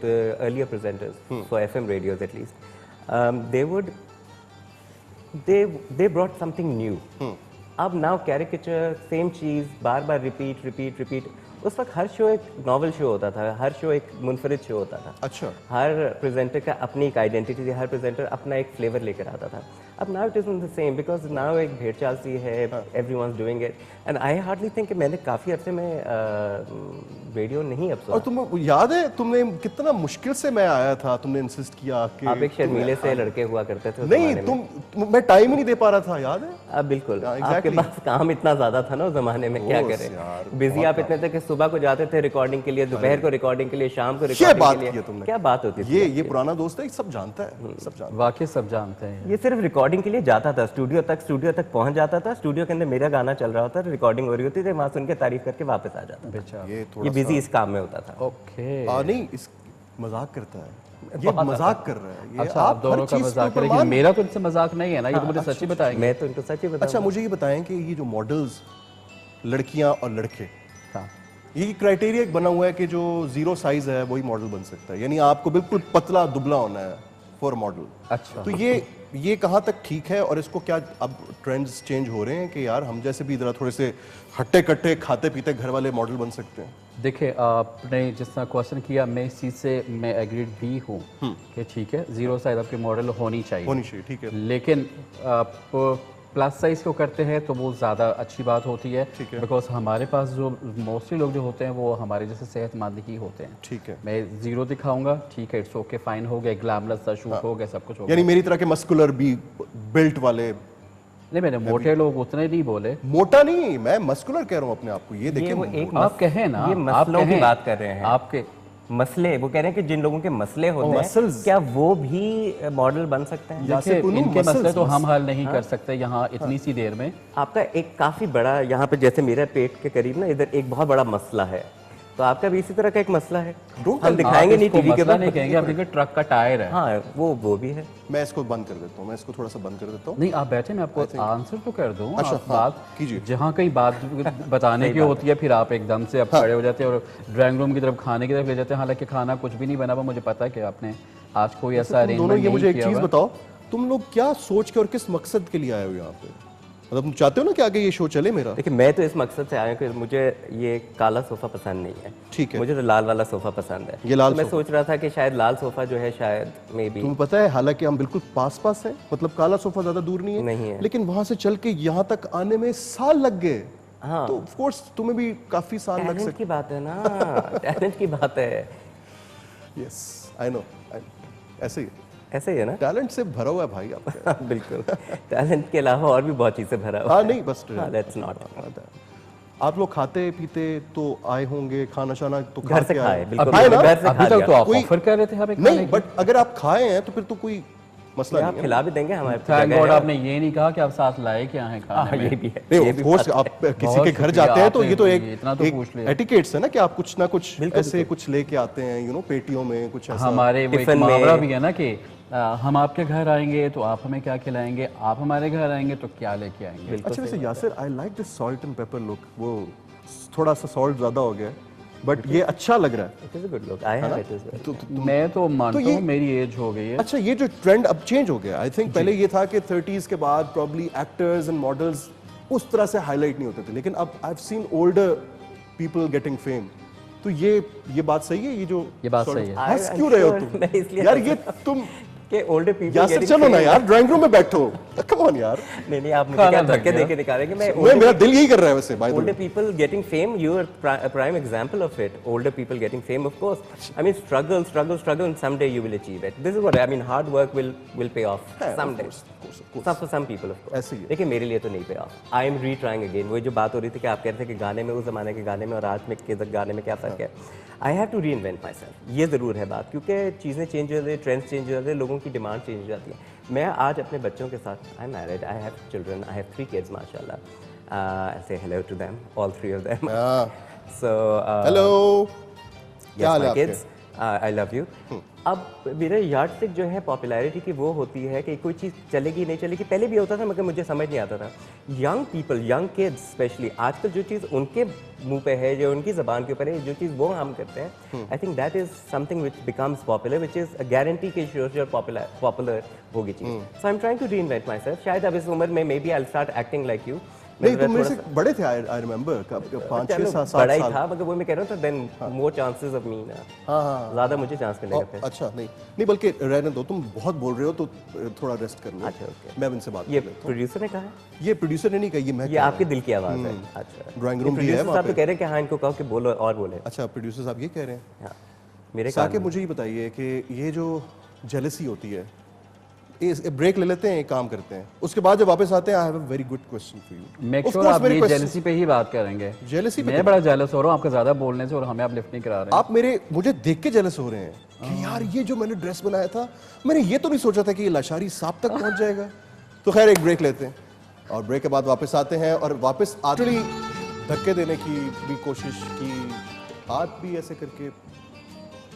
earlier presenters for FM radios at least, they brought something new. अब नाउ कैरिकेचर सेम चीज़ बार बार रिपीट. उस वक्त हर शो एक नॉवल शो होता था, हर शो एक मुनफरिद शो होता था. अच्छा. हर प्रेजेंटर का अपनी एक आइडेंटिटी थी, हर प्रेजेंटर अपना एक फ्लेवर लेकर आता था. अब now it is the same because now एक भेड़ चाल सी है, everyone's doing it, and I hardly think कि मैंने काफ़ी अर्से में रेडियो नहीं अब और तुम याद है तुमने कितना मुश्किल से मैं आया था, तुमने इंसिस्ट किया कि आप एक शर्मीले से लड़के हुआ करते थे उस नहीं ज़माने में. मैं टाइम ही नहीं दे पा रहा था, याद है? अब बिल्कुल हाँ, आपके exactly. पास काम इतना ज्यादा था ना उस जमाने में, क्या यार, करें. बिजी आप इतने थे कि सुबह को जाते थे रिकॉर्डिंग के लिए, दोपहर को रिकॉर्डिंग के लिए, शाम को ये रिकॉर्डिंग बात के की है लिए. तुमने. क्या बात होती थी. ये पुराना दोस्त है, सब जानता है, सब जानता वाकई सब जानते हैं. ये सिर्फ रिकॉर्डिंग के लिए जाता था, स्टूडियो तक पहुंच जाता था. स्टूडियो के अंदर मेरा गाना चल रहा होता, रिकॉर्डिंग हो रही होती थी, वहां सुन के तारीफ करके वापस आ जाता था. बेचारा. है. ये बिजी इस काम में होता था. ओके. नहीं इस मजाक करता है, ये मजाक कर रहा है ये. अच्छा आप दोनों का मजाक करें, लेकिन मेरा तो इनसे मजाक नहीं है ना, ये तो मुझे सच्ची बताएंगे. मैं तो इनको सच ही बताऊं. अच्छा मुझे ये बताएं कि ये जो मॉडल्स लड़कियां और लड़के, हाँ. ये क्राइटेरिया एक बना हुआ है कि जो 0 साइज है वही मॉडल बन सकता है, यानी आपको बिल्कुल पतला दुबला होना है फॉर मॉडल. अच्छा. तो ये कहाँ तक ठीक है, और इसको क्या अब ट्रेंड्स चेंज हो रहे हैं कि यार हम जैसे भी इधर थोड़े से हट्टे कट्टे खाते पीते घर वाले मॉडल बन सकते हैं? देखिए आपने जिस तरह क्वेश्चन किया, मैं इस चीज़ से मैं एग्रीड भी हूँ कि ठीक है 0 साइज आपकी मॉडल होनी चाहिए, ठीक है. लेकिन आप प्लस साइज को करते हैं तो वो ज़्यादा अच्छी बात होती है, बिकॉज हमारे पास जो मोस्टली लोग जो होते हैं वो हमारे जैसे सेहतमंद ही होते हैं. ठीक है. मैं 0 दिखाऊंगा, ठीक है, इट्स ओके, फाइन हो गया, ग्लैमरस सा शूट हो गया, सब कुछ हो गया. यानी मेरी तरह के मस्कुलर भी बिल्ट वाले. नहीं मैंने मोटे लोग उतने नहीं बोले. मोटा नहीं, मैं मस्कुलर कह रहा हूँ अपने आप को. ये देखिए वो एक आप कहें ना, ये आप मसलों की कहें, बात कर रहे हैं. आपके मसले, वो कह रहे हैं कि जिन लोगों के मसले होते हैं muscles। क्या वो भी मॉडल बन सकते हैं? यासिर देखिए कुनू, इनके muscles, मसले तो हम हल नहीं हाँ। कर सकते यहाँ इतनी सी देर में। आपका एक काफी बड़ा यहाँ पे जैसे मेरा पेट के करीब ना इधर एक बहुत बड़ा मसला है, तो आपका भी इसी तरह का एक मसला है। हम दिखाएंगे नहीं टीवी के मसला ऊपर। नहीं कहेंगे, आप देखिए ट्रक का टायर है। हाँ वो भी है। मैं इसको बंद कर देता हूँ, मैं इसको थोड़ा सा बंद कर देता हूँ। नहीं आप बैठे, मैं आपको आंसर तो कर दूं। अच्छा, आप हाँ, बात कीजिए। जहाँ कहीं बात बताने की होती है फिर आप एकदम से आप खड़े हो जाते हैं और ड्राइंग रूम की तरफ खाने की तरफ ले जाते हैं, हालांकि खाना कुछ भी नहीं बना हुआ। मुझे पता है कि आपने आज कोई ऐसा तुम दोनों अरेंजमेंट ये मुझे नहीं एक किया चीज हुआ। बताओ, तुम लोग क्या सोच के और किस मकसद के लिए आए हो यहाँ पे? मतलब तुम चाहते हो ना कि आगे ये शो चले मेरा? देखिए मैं तो इस मकसद से आया हूँ कि मुझे ये काला सोफा पसंद नहीं है। ठीक है। मुझे तो लाल वाला सोफा पसंद है। ये लाल तो मैं सोच रहा था कि शायद लाल सोफा जो है शायद मे बी। तुम्हें पता है हालांकि हम बिल्कुल पास पास हैं, मतलब काला सोफा ज्यादा दूर नहीं है, नहीं है। लेकिन वहां से चल के यहाँ तक आने में साल लग गए। हाँ। तो ऑफ कोर्स तुम्हें भी काफी साल लग टैलेंट सकते। की बात है ना, टैलेंट की बात है। यस आई नो, ऐसे ही ऐसे ही है ना। टैलेंट से भरा हुआ है भाई आपका। बिल्कुल। टैलेंट के अलावा और भी बहुत चीजें भरा हुआ हाँ है। नहीं बस लेट्स नॉट। आप लोग खाते पीते तो आए होंगे, खाना शाना तो खा घर से के खाए, आए। बिल्कुल खाए ना? घर से अभी खा तक लिया। तो आप कोई- ऑफर कर रहे थे हमें खाने नहीं की। बट अगर आप खाए हैं तो फिर तो कोई मसला आप नहीं है। खिला भी देंगे, हमारे पास थैंक जगह गॉड है। आपने ये नहीं कहा कि आप साथ लाए क्या हैं खाने हाँ, में। ये भी है। नहीं ये ऑफ भी कोर्स बात आप है। किसी बहुत के घर शुक्रिया, जाते हैं तो ये तो आपने इतना तो पूछ लिया। एटिकेट्स है ना कि आप कुछ ना कुछ ऐसे कुछ लेके आते हैं, यू नो, पेटियों में कुछ ऐसा। हमारे वो एक टिफिन में- मुहावरा भी है ना कि हम आपके घर आएंगे तो आप हमें क्या खिलाएंगे, आप हमारे घर आएंगे तो क्या लेके आएंगे। अच्छा वैसे Yasir I like this salt and paper look, वो थोड़ा सा सॉल्ट ज्यादा हो गया बट ये अच्छा लग रहा है। It is a good look. I have it as well. मैं तो मानता ये- हूँ मेरी एज हो गई है। अच्छा ये जो ट्रेंड अब चेंज हो गया, आई थिंक पहले ये था कि 30s के बाद प्रॉब्ली एक्टर्स एंड मॉडल्स उस तरह से हाईलाइट नहीं होते थे, लेकिन अब I have seen older people getting fame. तो ये बात सही है, ये जो ये बात sort of- सही है। हंस I'm क्यों रहे हो sure- मैं इसलिए तुम यार? हंस ये रहा हूँ। तुम कि older people यासिर getting चलो ना famous- यार, ड्राइंग रूम में बैठो। कम ऑन यार, नहीं आप मुझे खाना क्या लग धक्के गया। देके निकालेंगे। मैं मैं मेरा दिल यही कर रहा है वैसे by the older way. people getting fame, you are a prime example of it. Older people getting fame, of course. I mean, struggle, and someday you will achieve it. This is what I mean. Hard work will pay off someday. For some people, of course. ऐसे ही है। लेकिन मेरे लिए तो नहीं pay off. I am retrying again. वो जो बात हो रही थी कि आप कह रहे थे कि गाने में, उस जमाने के गाने में और आज में के गाने में क्या फर्क है। I have to reinvent myself. ये ज़रूर है बात, क्योंकि चीज़ें चेंज हो जाती है, ट्रेंड्स चेंज हो जाते हैं, लोगों की डिमांड चेंज हो जाती है। मैं आज अपने बच्चों के साथ, I am married, I have children, I have 3 kids माशाल्लाह। I say hello to them, all 3 of them. So hello, yes, क्या हाल है my आपके? kids, I love you. अब मेरा यार्डस्टिक जो है पॉपुलैरिटी की वो होती है कि कोई चीज़ चलेगी नहीं चलेगी। पहले भी होता था मगर मुझे समझ नहीं आता था। Young people, young kids specially, आजकल जो चीज़ उनके मुंह पे है, जो उनकी ज़बान के ऊपर है, जो चीज़ वो हम करते हैं, I think that is something which becomes popular, which is a guarantee के श्योर पॉपुलर होगी चीज़। So I am trying to reinvent myself. शायद अब इस उम्र में maybe I start acting like you. नहीं तुम मेरे से बड़े थे, आई रिमेंबर 5 6 7 बड़ा ही साल। था मगर वो मैं कह रहा हूँ, then more chances of me ना। हाँ ज़्यादा मुझे चांस मिलेगा फिर। अच्छा नहीं बल्कि रहने दो, तुम बहुत बोल रहे हो तो थोड़ा रेस्ट कर लो। अच्छा, okay. मैं उनसे बात ये कर लेता हूँ। प्रोड्यूसर ने कहा है? ये प्रोड्यूसर ने नहीं कहा, ये मैं ये कह रहा आपके दिल की आवाज़ है। अच्छा, ड्राइंग रूम भी है प्रोड्यूसर वहाँ साहब तो पे। कह रहे हैं कि हाँ इनको कहो कि बोलो और बोले। हूँ। अच्छा प्रोड्यूसर साहब ये कह रहे हैं। हाँ, मेरे साके कान में। मुझे ये बताइए कि ये जो जेलसी होती है, इस ब्रेक ले लेते हैं, एक काम करते हैं, उसके बाद जब वापस आते हैं, I have a very good question for you. Make sure आप ये जेलसी पे ही बात करेंगे। जेलसी पे मैं बड़ा जेलस हो रहा हूँ आपका ज़्यादा बोलने से और हमें आप लिफ्ट नहीं करा रहे। आप मुझे देख के जेलस हो रहे हैं कि यार ये जो मैंने ड्रेस बनाया था, मैंने ये तो नहीं सोचा था कि ये लाशारी सांप तक पहुंच जाएगा। तो खैर एक ब्रेक लेते हैं और ब्रेक के बाद वापस आते हैं और वापस आखिरी धक्के देने की भी कोशिश की। हाथ भी ऐसे करके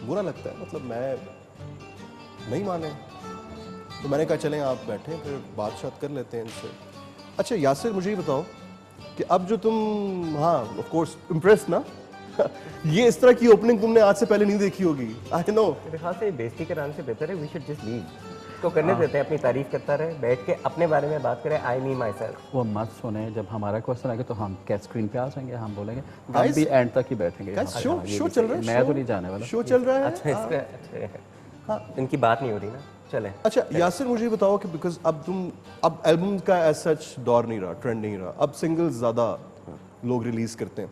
बुरा लगता है, मतलब मैं नहीं माने तो मैंने कहा चलें आप बैठें, फिर बात कर लेते हैं इनसे। अच्छा यासिर मुझे ये बताओ कि अब जो तुम, हाँ ऑफ कोर्स इम्प्रेस ना ये इस तरह की ओपनिंग तुमने आज से पहले नहीं देखी होगी, आई नो। मेरे ख्याल से बेइज्जती कराने से बेहतर है वी शुड जस्ट लीव। तो करने देते हैं, अपनी तारीफ करता रहे, बैठ के अपने बारे में बात करें। आई मी माई सेल्फ। वो मत सुने, जब हमारा क्वेश्चन आएगा तो हम क्या स्क्रीन पे आ जाएंगे, हम बोलेंगे हम Guys- भी एंड तक ही बैठेंगे यहाँ। शो चल रहा है, मैं तो नहीं जाने वाला। शो चल रहा है। अच्छा इसका अच्छा इनकी बात नहीं हो रही ना, चले। अच्छा यासिर मुझे बताओ कि बिकॉज अब एल्बम का एज सच दौर नहीं रहा, ट्रेंड नहीं रहा, अब सिंगल्स ज़्यादा लोग रिलीज करते हैं।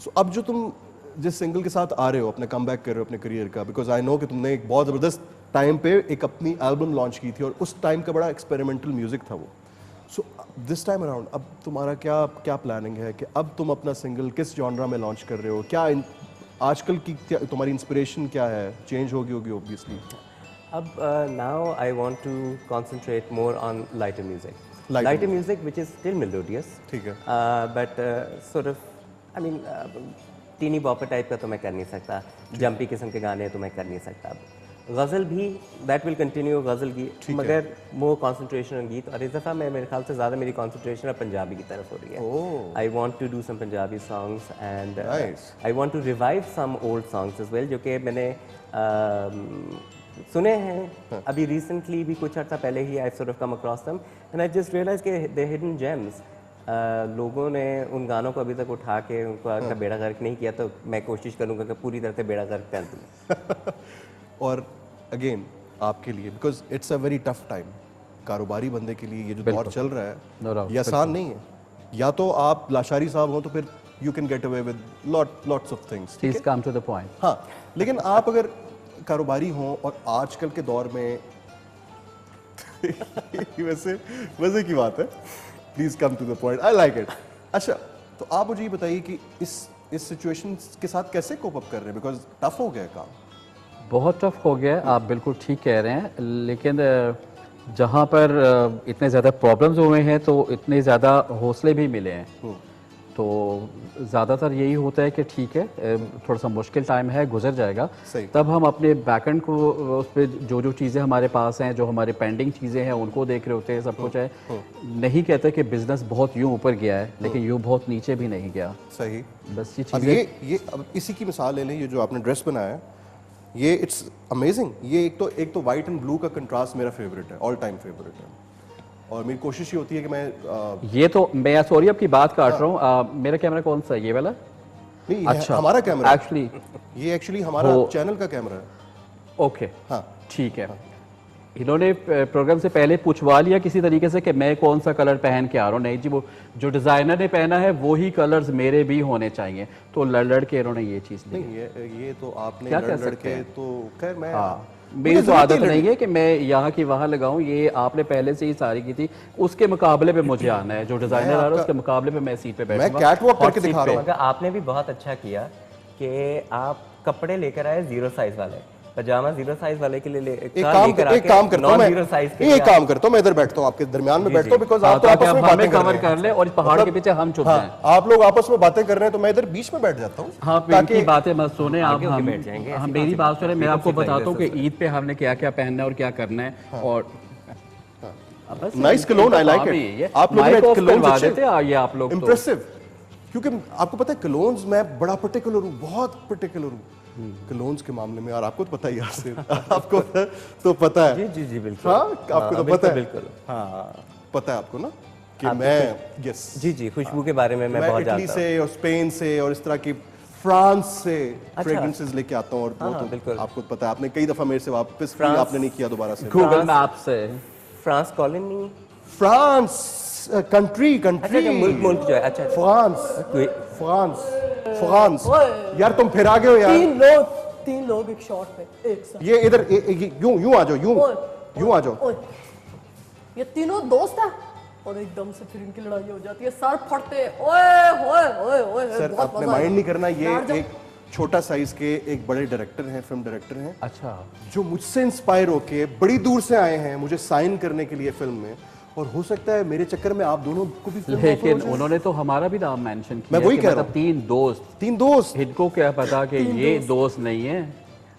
सो अब जो तुम जिस सिंगल के साथ आ रहे हो, अपने कम बैक कर रहे हो अपने करियर का, बिकॉज आई नो कि तुमने एक बहुत ज़बरदस्त टाइम पे एक अपनी एल्बम लॉन्च की थी और उस टाइम का बड़ा एक्सपेरिमेंटल म्यूजिक था वो। सो दिस टाइम अराउंड अब तुम्हारा क्या प्लानिंग है कि अब तुम अपना सिंगल किस जॉनरा में लॉन्च कर रहे हो? क्या आजकल की तुम्हारी इंस्पिरेशन क्या है? चेंज होगी ऑब्वियसली। अब now I want to concentrate more on lighter music. Lighter music which is still melodious. ठीक है। But sort of, I mean, teeny bopper type का तो मैं कर नहीं सकता, जंपी किस्म के गाने तो मैं कर नहीं सकता। गज़ल भी दैट विल कंटिन्यू, गज़ल की, मगर मोर कंसंट्रेशन ऑन गीत। और इस दफ़ा मैं मेरे ख्याल से ज़्यादा मेरी कंसंट्रेशन अब पंजाबी की तरफ हो रही है। I want to do some Punjabi songs and I want to revive some old songs as well, जो कि मैंने सुने हैं अभी रिसेंटली भी, कुछ अर्सा पहले ही। I sort of come across them and I just realise के दे हिडन जेम्स। लोगों ने उन गानों को अभी तक उठा के उनका बेड़ा गर्क नहीं किया, तो मैं कोशिश करूँगा कि पूरी तरह से बेड़ा गर्क कर दूँ। और अगेन आपके लिए, because it's a very tough time, कारोबारी बंदे के लिए ये जो दौर चल रहा है ये आसान नहीं है। या तो आप लाशारी साहब हो तो फिर you can get away with lots of things, please come to the point. हाँ, लेकिन आप अगर कारोबारी हो और आजकल के दौर में वैसे मजे की बात है, please come to the point, I like it. अच्छा, तो आप मुझे ये बताइए कि इस सिचुएशन के साथ कैसे कोप अप कर रहे हैं, बिकॉज टफ हो गया काम। बहुत टफ हो गया, आप बिल्कुल ठीक कह रहे हैं, लेकिन जहाँ पर इतने ज़्यादा प्रॉब्लम्स हुए हैं तो इतने ज़्यादा हौसले भी मिले हैं। तो ज़्यादातर यही होता है कि ठीक है, थोड़ा सा मुश्किल टाइम है, गुजर जाएगा। तब हम अपने बैकएंड को उस पर जो चीज़ें हमारे पास हैं, जो हमारे पेंडिंग चीज़ें हैं, उनको देख रहे होते हैं। सब कुछ है, नहीं कहते कि बिजनेस बहुत यूँ ऊपर गया है, लेकिन यूँ बहुत नीचे भी नहीं गया। सही। बस ये अब चीज़ें, ये अब इसी की मिसाल ले लें, ये जो आपने ड्रेस बनाया है, ये इट्स अमेजिंग। ये एक तो वाइट एंड ब्लू का कंट्रास्ट मेरा फेवरेट है, ऑल टाइम फेवरेट है। और मेरी कोशिश ये होती है कि मैं ये तो मैं सॉरी आपकी बात काट रहा हूँ, मेरा कैमरा कौन सा है, ये वाला? नहीं, अच्छा, हमारा कैमरा एक्चुअली, ये एक्चुअली हमारा चैनल का कैमरा है। ओके, हाँ ठीक है। इन्होंने प्रोग्राम से पहले पूछवा लिया किसी तरीके से कि मैं कौन सा कलर पहन के आ रहा हूँ। नहीं जी, वो जो डिजाइनर ने पहना है वही कलर्स मेरे भी होने चाहिए। तो लड़ के इन्होंने ये चीज ली। नहीं, ये तो आपने क्या कह लड़ सकते के हैं? तो खैर मैं मेरी तो आदत नहीं है कि मैं यहाँ की वहाँ लगाऊं, ये आपने पहले से ही सारी की थी। उसके मुकाबले पे मुझे आना है, जो डिजाइनर आ रहा है उसके मुकाबले पे मैं सीट पे बैठूंगा। मैं कैट वॉक करके दिखा रहा हूँ। मगर आपने भी बहुत अच्छा किया कि आप कपड़े लेकर आए 0 साइज वाले, पजामा 0 साइज वाले के लिए एक काम करता हूँ मैं इधर बैठता हूँ, आपके दरमियान में बैठता हूँ, बिकॉज़ आप तो आपस में बातें कवर कर ले और पहाड़ के पीछे हम चुप जाएं। आप लोग आपस में बातें कर रहे हैं तो मैं इधर बीच में बैठ जाता हूँ। हाँ, ताकि बातें मत सुने आप, हम बैठ जाएंगे। हम मेरी बात सुने, मैं आपको बताता हूँ कि ईद पे हमने क्या क्या पहनना है और क्या करना है। और nice clone, I like it. आप लोग ने कलोन देते हैं ये आप लोग इंप्रेसिव, क्योंकि आपको पता है कलोन्स मैं बड़ा पर्टिकुलर हूँ, बहुत पर्टिकुलर हूँ कलोन्स के मामले में। और आपको तो पता ही यार आपको तो पता है। जी जी बिल्कुल। हाँ, आपको तो पता है, बिल्कुल। हाँ पता है आपको ना कि मैं यस जी खुशबू के बारे में मैं बहुत इटली जानता से और स्पेन से और इस तरह की फ्रांस से फ्रेग्रेंसेस लेके आता हूँ। और वो तो आपको पता है, आपने कई दफा मेरे से वापस आपने नहीं किया दोबारा से। गूगल मैप से फ्रांस कॉलोनी, फ्रांस कंट्री मुल्क जो है। अच्छा, फ्रांस यार तुम फिर आ गए हो यार। तीन लोग एक शॉट पे एक साथ। ये इधर यूं आ जाओ, यूं आ जाओ। ये तीनों दोस्त हैं और एकदम से फिर इनकी लड़ाई हो जाती है, सर फटते। ओए होए होए होए, सर आपने माइंड नहीं करना, ये एक छोटा साइज के एक बड़े डायरेक्टर हैं, फिल्म डायरेक्टर हैं। अच्छा, जो मुझसे इंस्पायर होके बड़ी दूर से आए हैं मुझे साइन करने के लिए फिल्म में। और हो सकता है मेरे चक्कर में आप दोनों को भी फिल्म, लेकिन उन्होंने तो हमारा भी नाम मेंशन किया। मैं वही कह रहा हूं, तीन दोस्त इनको क्या पता कि ये दोस्त नहीं है।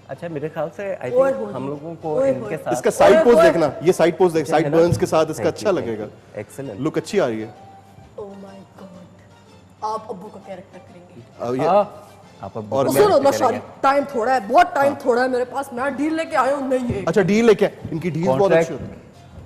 अच्छा, मेरे ख्याल से आई थिंक हम लोगों को इनके साथ इसका साइड पोज देखना, ये साइड पोज देख, साइड बर्न्स के साथ इसका अच्छा लगेगा। एक्सीलेंट, लुक अच्छी आ रही है। ओह माय गॉड, आप अब्बू का कैरेक्टर करेंगे। आप अब और सुनो नौशारी, टाइम थोड़ा है, बहुत टाइम थोड़ा है मेरे पास। मैं डील लेके आया हूँ। नहीं है, अच्छा डील लेके, इनकी डील बहुत अच्छी होती है,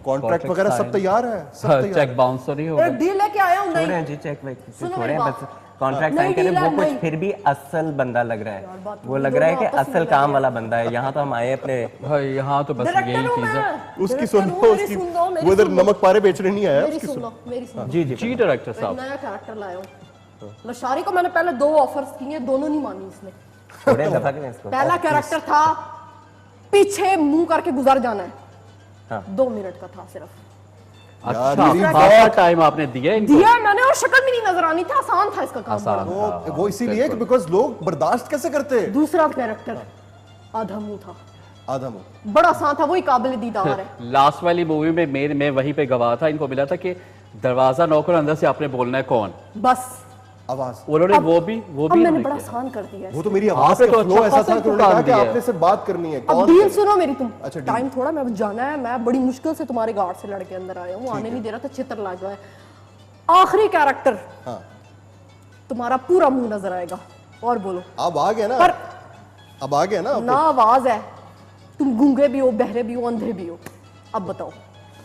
कॉन्ट्रैक्ट वगैरह सब तैयार है, सब तैयार। चेक बाउंस तो नहीं होगा। डील लेके आया हूँ। नहीं जी, चेक सुनो छोड़े मेरी बस, बात। कॉन्ट्रैक्ट नहीं, साइन करें। वो नहीं। कुछ फिर भी असल बंदा लग रहा है, बात वो लग रहा है कि दोनों आपस में असल लग काम रहे वाला बंदा है। यहाँ तो हम आए अपने भाई, यहाँ तो बस यही चीज है। उसकी सुन लो, उसकी वो इधर नमक पारे बेचने नहीं आया। मेरी सुन लो, मेरी सुन लो। जी जी डायरेक्टर साहब, नया कैरेक्टर लाया हूँ। लशारी को मैंने पहले 2 ऑफर्स किए, दोनों नहीं मानी इसने। थोड़े दफा के इसको पहला कैरेक्टर था पीछे मुंह करके गुजर जाना है। हाँ। 2 मिनट का था सिर्फ। अच्छा, मेरी खासा टाइम आपने दिया इनको? दिया है मैंने, और शक्ल भी नहीं नजर आनी थी, आसान था इसका काम। आसान। बड़ा। वो इसीलिए कि बिकॉज लोग बर्दाश्त कैसे करते हैं। दूसरा कैरेक्टर आधा मुंह था, आधा मुंह बड़ा आसान था, वही काबिल दीदार है। लास्ट वाली मूवी में मैं वहीं पे गवाह था, इनको मिला था कि दरवाजा नौकर अंदर से आपने बोलना है कौन, बस आवाज। उन्होंने अब- वो भी अब मैंने उन्होंने बड़ा किया। आसान कर दिया है। वो तो मेरी आवाज आपने का तो फ्लो अच्छा ऐसा था खासा कि उन्होंने कहा काम कि दिया है। आपने सिर्फ बात करनी है। अब कौन डील करे? सुनो मेरी तुम। अच्छा, डील। टाइम थोड़ा, मैं जाना है, मैं बड़ी मुश्किल से तुम्हारे गार्ड से लड़के अंदर आया हूँ, आने नहीं दे रहा था, चित्र ला जाए। आखिरी कैरेक्टर हाँ, तुम्हारा पूरा मुंह नजर आएगा, और बोलो। अब आ गया ना, पर अब आ गया ना। ना आवाज है, तुम गूंगे भी हो, बहरे भी हो, अंधे भी हो, अब बताओ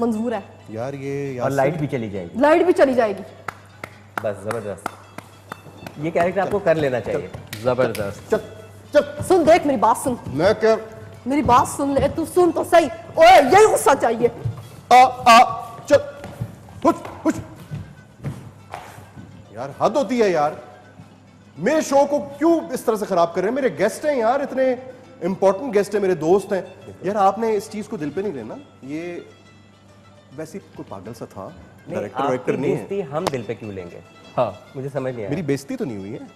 मंजूर है? यार ये और यार लाइट भी चली जाएगी। लाइट भी चली जाएगी। बस जबरदस्त, ये कैरेक्टर आपको कर लेना चाहिए। जबरदस्त। चल चल, सुन, देख मेरी बात सुन, मैं क्या मेरी बात सुन ले, तू सुन तो सही। ओए यही गुस्सा चाहिए। आ चल, कुछ कुछ यार हद होती है यार। मेरे शो को क्यों इस तरह से खराब कर रहे हैं? मेरे गेस्ट हैं यार, इतने इंपॉर्टेंट गेस्ट हैं, मेरे दोस्त हैं यार। आपने इस चीज को दिल पे नहीं लेना। ये वैसे कोई पागल सा था, डायरेक्टर वायरेक्टर नहीं है। बेइज्जती हम दिल पे क्यों लेंगे, हाँ, मुझे समझ नहीं आया। मेरी बेइज्जती तो नहीं हुई है।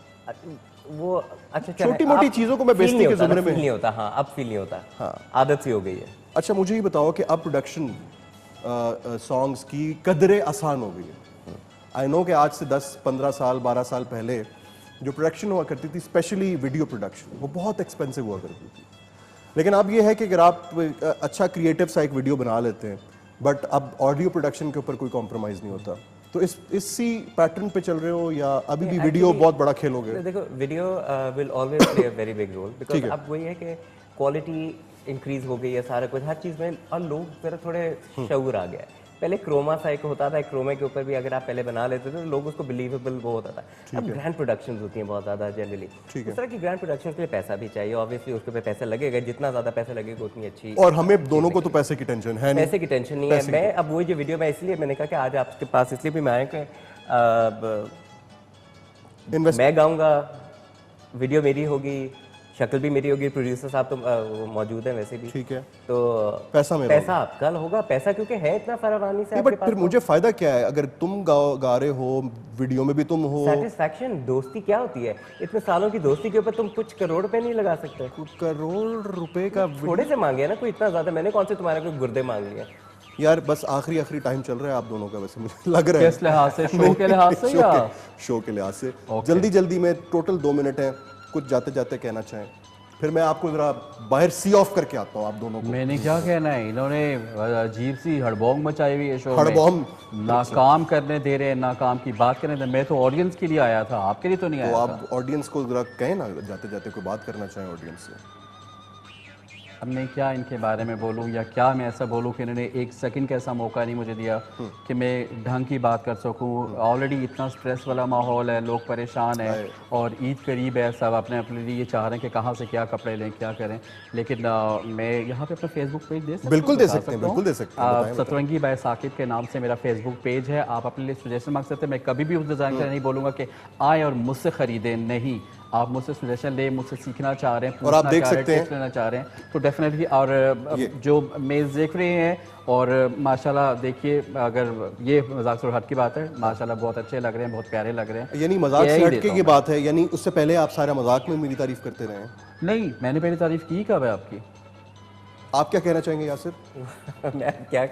वो अच्छा छोटी-मोटी चीजों को मैं बेइज्जती के ज़ुमरे में- फील नहीं होता। हाँ, अब फील नहीं होता। हाँ। आदत सी हो गई है। अच्छा मुझे ये बताओ कि अब प्रोडक्शन सॉन्ग्स की कदरें आसान हो गई है। आई नो कि आज से 10-15 साल 12 साल पहले जो प्रोडक्शन हुआ करती थी, स्पेशली वीडियो प्रोडक्शन, वो बहुत एक्सपेंसिव हुआ करती थी। लेकिन अब ये है कि अगर आप अच्छा क्रिएटिव सा एक वीडियो बना लेते हैं, बट अब ऑडियो प्रोडक्शन के ऊपर कोई कॉम्प्रोमाइज़ नहीं होता। तो इसी पैटर्न पे चल रहे हो या अभी भी वीडियो actually- बहुत बड़ा खेलोगे? देखो, video will always play a very big role, ठीक बिकॉज है। अब वही है कि क्वालिटी इंक्रीज हो गई है, सारा कुछ हर चीज़ में, और लोग जरा थोड़े शऊर आ गया है। पहले क्रोमा सा एक होता था, क्रोमा के ऊपर भी अगर आप पहले बना लेते थे तो लोग उसको बिलीवेबल वो होता था। अब ग्रैंड प्रोडक्शंस होती हैं बहुत ज़्यादा जनरली। ठीक है। उस तरह की ग्रैंड प्रोडक्शंस के लिए पैसा भी चाहिए, ऑब्वियसली उसके ऊपर पैसा लगेगा, जितना ज़्यादा पैसा लगेगा उतनी अच्छी। और हमें दोनों को तो पैसे की टेंशन है नहीं। पैसे की टेंशन नहीं है। मैं अब वही जो वीडियो में इसलिए मैंने कहा कि आज आपके पास इसलिए भी मैं आया कि इन्वेस्ट मैं गाऊंगा, वीडियो मेरी होगी, शक्ल भी मेरी होगी, प्रोड्यूसर साहब तो वो मौजूद हैं वैसे भी। ठीक है, तो पैसा मेरा पैसा आपका होगा, पैसा क्योंकि है इतना फरावानी से आपके बट पास। फिर मुझे फायदा क्या है अगर तुम गा रहे हो, वीडियो में भी तुम हो? सेटिस्फैक्शन, दोस्ती क्या होती है? इतने सालों की दोस्ती के ऊपर तुम कुछ करोड़ रुपए नहीं लगा सकते। करोड़ रुपए का थोड़े से मांगे ना, कोई इतना ज्यादा मैंने कौन से तुम्हारे कोई गुर्दे मांग लिए। यार बस आखिरी टाइम चल रहा है आप दोनों का, वैसे मुझे लग रहा है। किस लिहाज से? शो के लिहाज से या शो के लिहाज से? Okay. जल्दी में, टोटल 2 मिनट है, कुछ जाते जाते कहना चाहें, फिर मैं आपको जरा बाहर सी ऑफ करके आता हूँ आप दोनों को। मैंने क्या कहना है, इन्होंने अजीब सी हड़बोंग मचाई हुई है शो में। हड़बोंग? ना काम करने दे रहे हैं, ना काम की बात करने दे रहे। मैं तो ऑडियंस के लिए आया था, आपके लिए तो नहीं तो आया था। आप ऑडियंस को जरा कहें ना, जाते जाते कोई बात करना चाहें ऑडियंस से। अब मैं क्या इनके बारे में बोलूं, या क्या मैं ऐसा बोलूं कि इन्होंने एक सेकंड का ऐसा मौका नहीं मुझे दिया कि मैं ढंग की बात कर सकूं। ऑलरेडी इतना स्ट्रेस वाला माहौल है, लोग परेशान हैं, और ईद करीब है, सब अपने लिए चाह रहे हैं कि कहाँ से क्या कपड़े लें, क्या करें। लेकिन मैं यहाँ पे अपना फेसबुक पेज दे सकता हूं? बिल्कुल दे बता सकते हैं, सकता हूं? बिल्कुल दे सकते हैं, बताएं, सतरंगी बाय साकिब के नाम से मेरा फेसबुक पेज है। आप अपने लिए सजेशन मांग सकते हैं। मैं कभी भी उस डिज़ाइन का नहीं बोलूँगा कि आए और मुझसे ख़रीदें, नहीं। आप मुझसे सजेशन लें, मुझसे सीखना चाह रहे हैं, और आप पूछना देख चाह रहे हैं, सकते हैं। टिप्स लेना चाह रहे हैं, तो डेफिनेटली। और जो मेज़ देख रहे हैं, और माशाल्लाह देखिए, अगर ये मजाक से हट की बात है, माशाल्लाह बहुत अच्छे लग रहे हैं, बहुत प्यारे लग रहे हैं। यानी मजाक यही से हट देता के हूं ये मैं। बात है, यानी उससे पहले आप सारा मजाक में मेरी तारीफ करते रहे हैं। नहीं, मैंने पहले तारीफ की कब है आपकी? आप क्या कहना चाहेंगे यासिर? मैं क्या,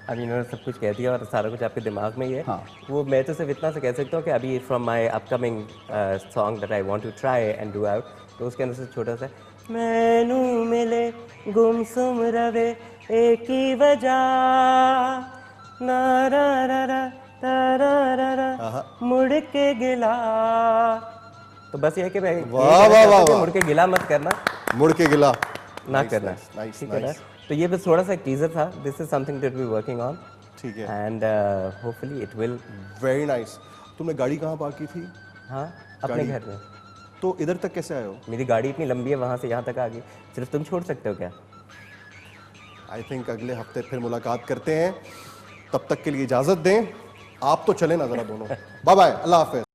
अभी इन्होंने सब कुछ कह दिया और सारा कुछ आपके दिमाग में ही है। हाँ। वो मैं तो सिर्फ इतना से कह सकता हूँ कि अभी from my upcoming song that I want to try and do out, तो उसके अंदर से छोटा सा मैनू मिले गुमसुम रवे एक ही वजह ना रा रा रा तारा रा रा मुड़ के गिला। तो बस ये है कि मैं ये वाह, कहना वाह, चाहता हूँ कि वाह। मुड़ के गिला मत करना, मुड़ के गिला ना Nice, करना, nice, nice, ठीक है ना? nice. तो ये बस थोड़ा सा टीजर था। This is something that we working on ठीक है, and hopefully it will. Very nice. तुमने गाड़ी कहाँ पार्क की थी? हाँ, अपने घर में। तो इधर तक कैसे आए हो? मेरी गाड़ी इतनी लंबी है, वहाँ से यहाँ तक आ गई, सिर्फ तुम छोड़ सकते हो क्या? आई थिंक अगले हफ्ते फिर मुलाकात करते हैं, तब तक के लिए इजाजत दें। आप तो चले ना जरा दोनों। बाय बाय, अल्लाह हाफिज।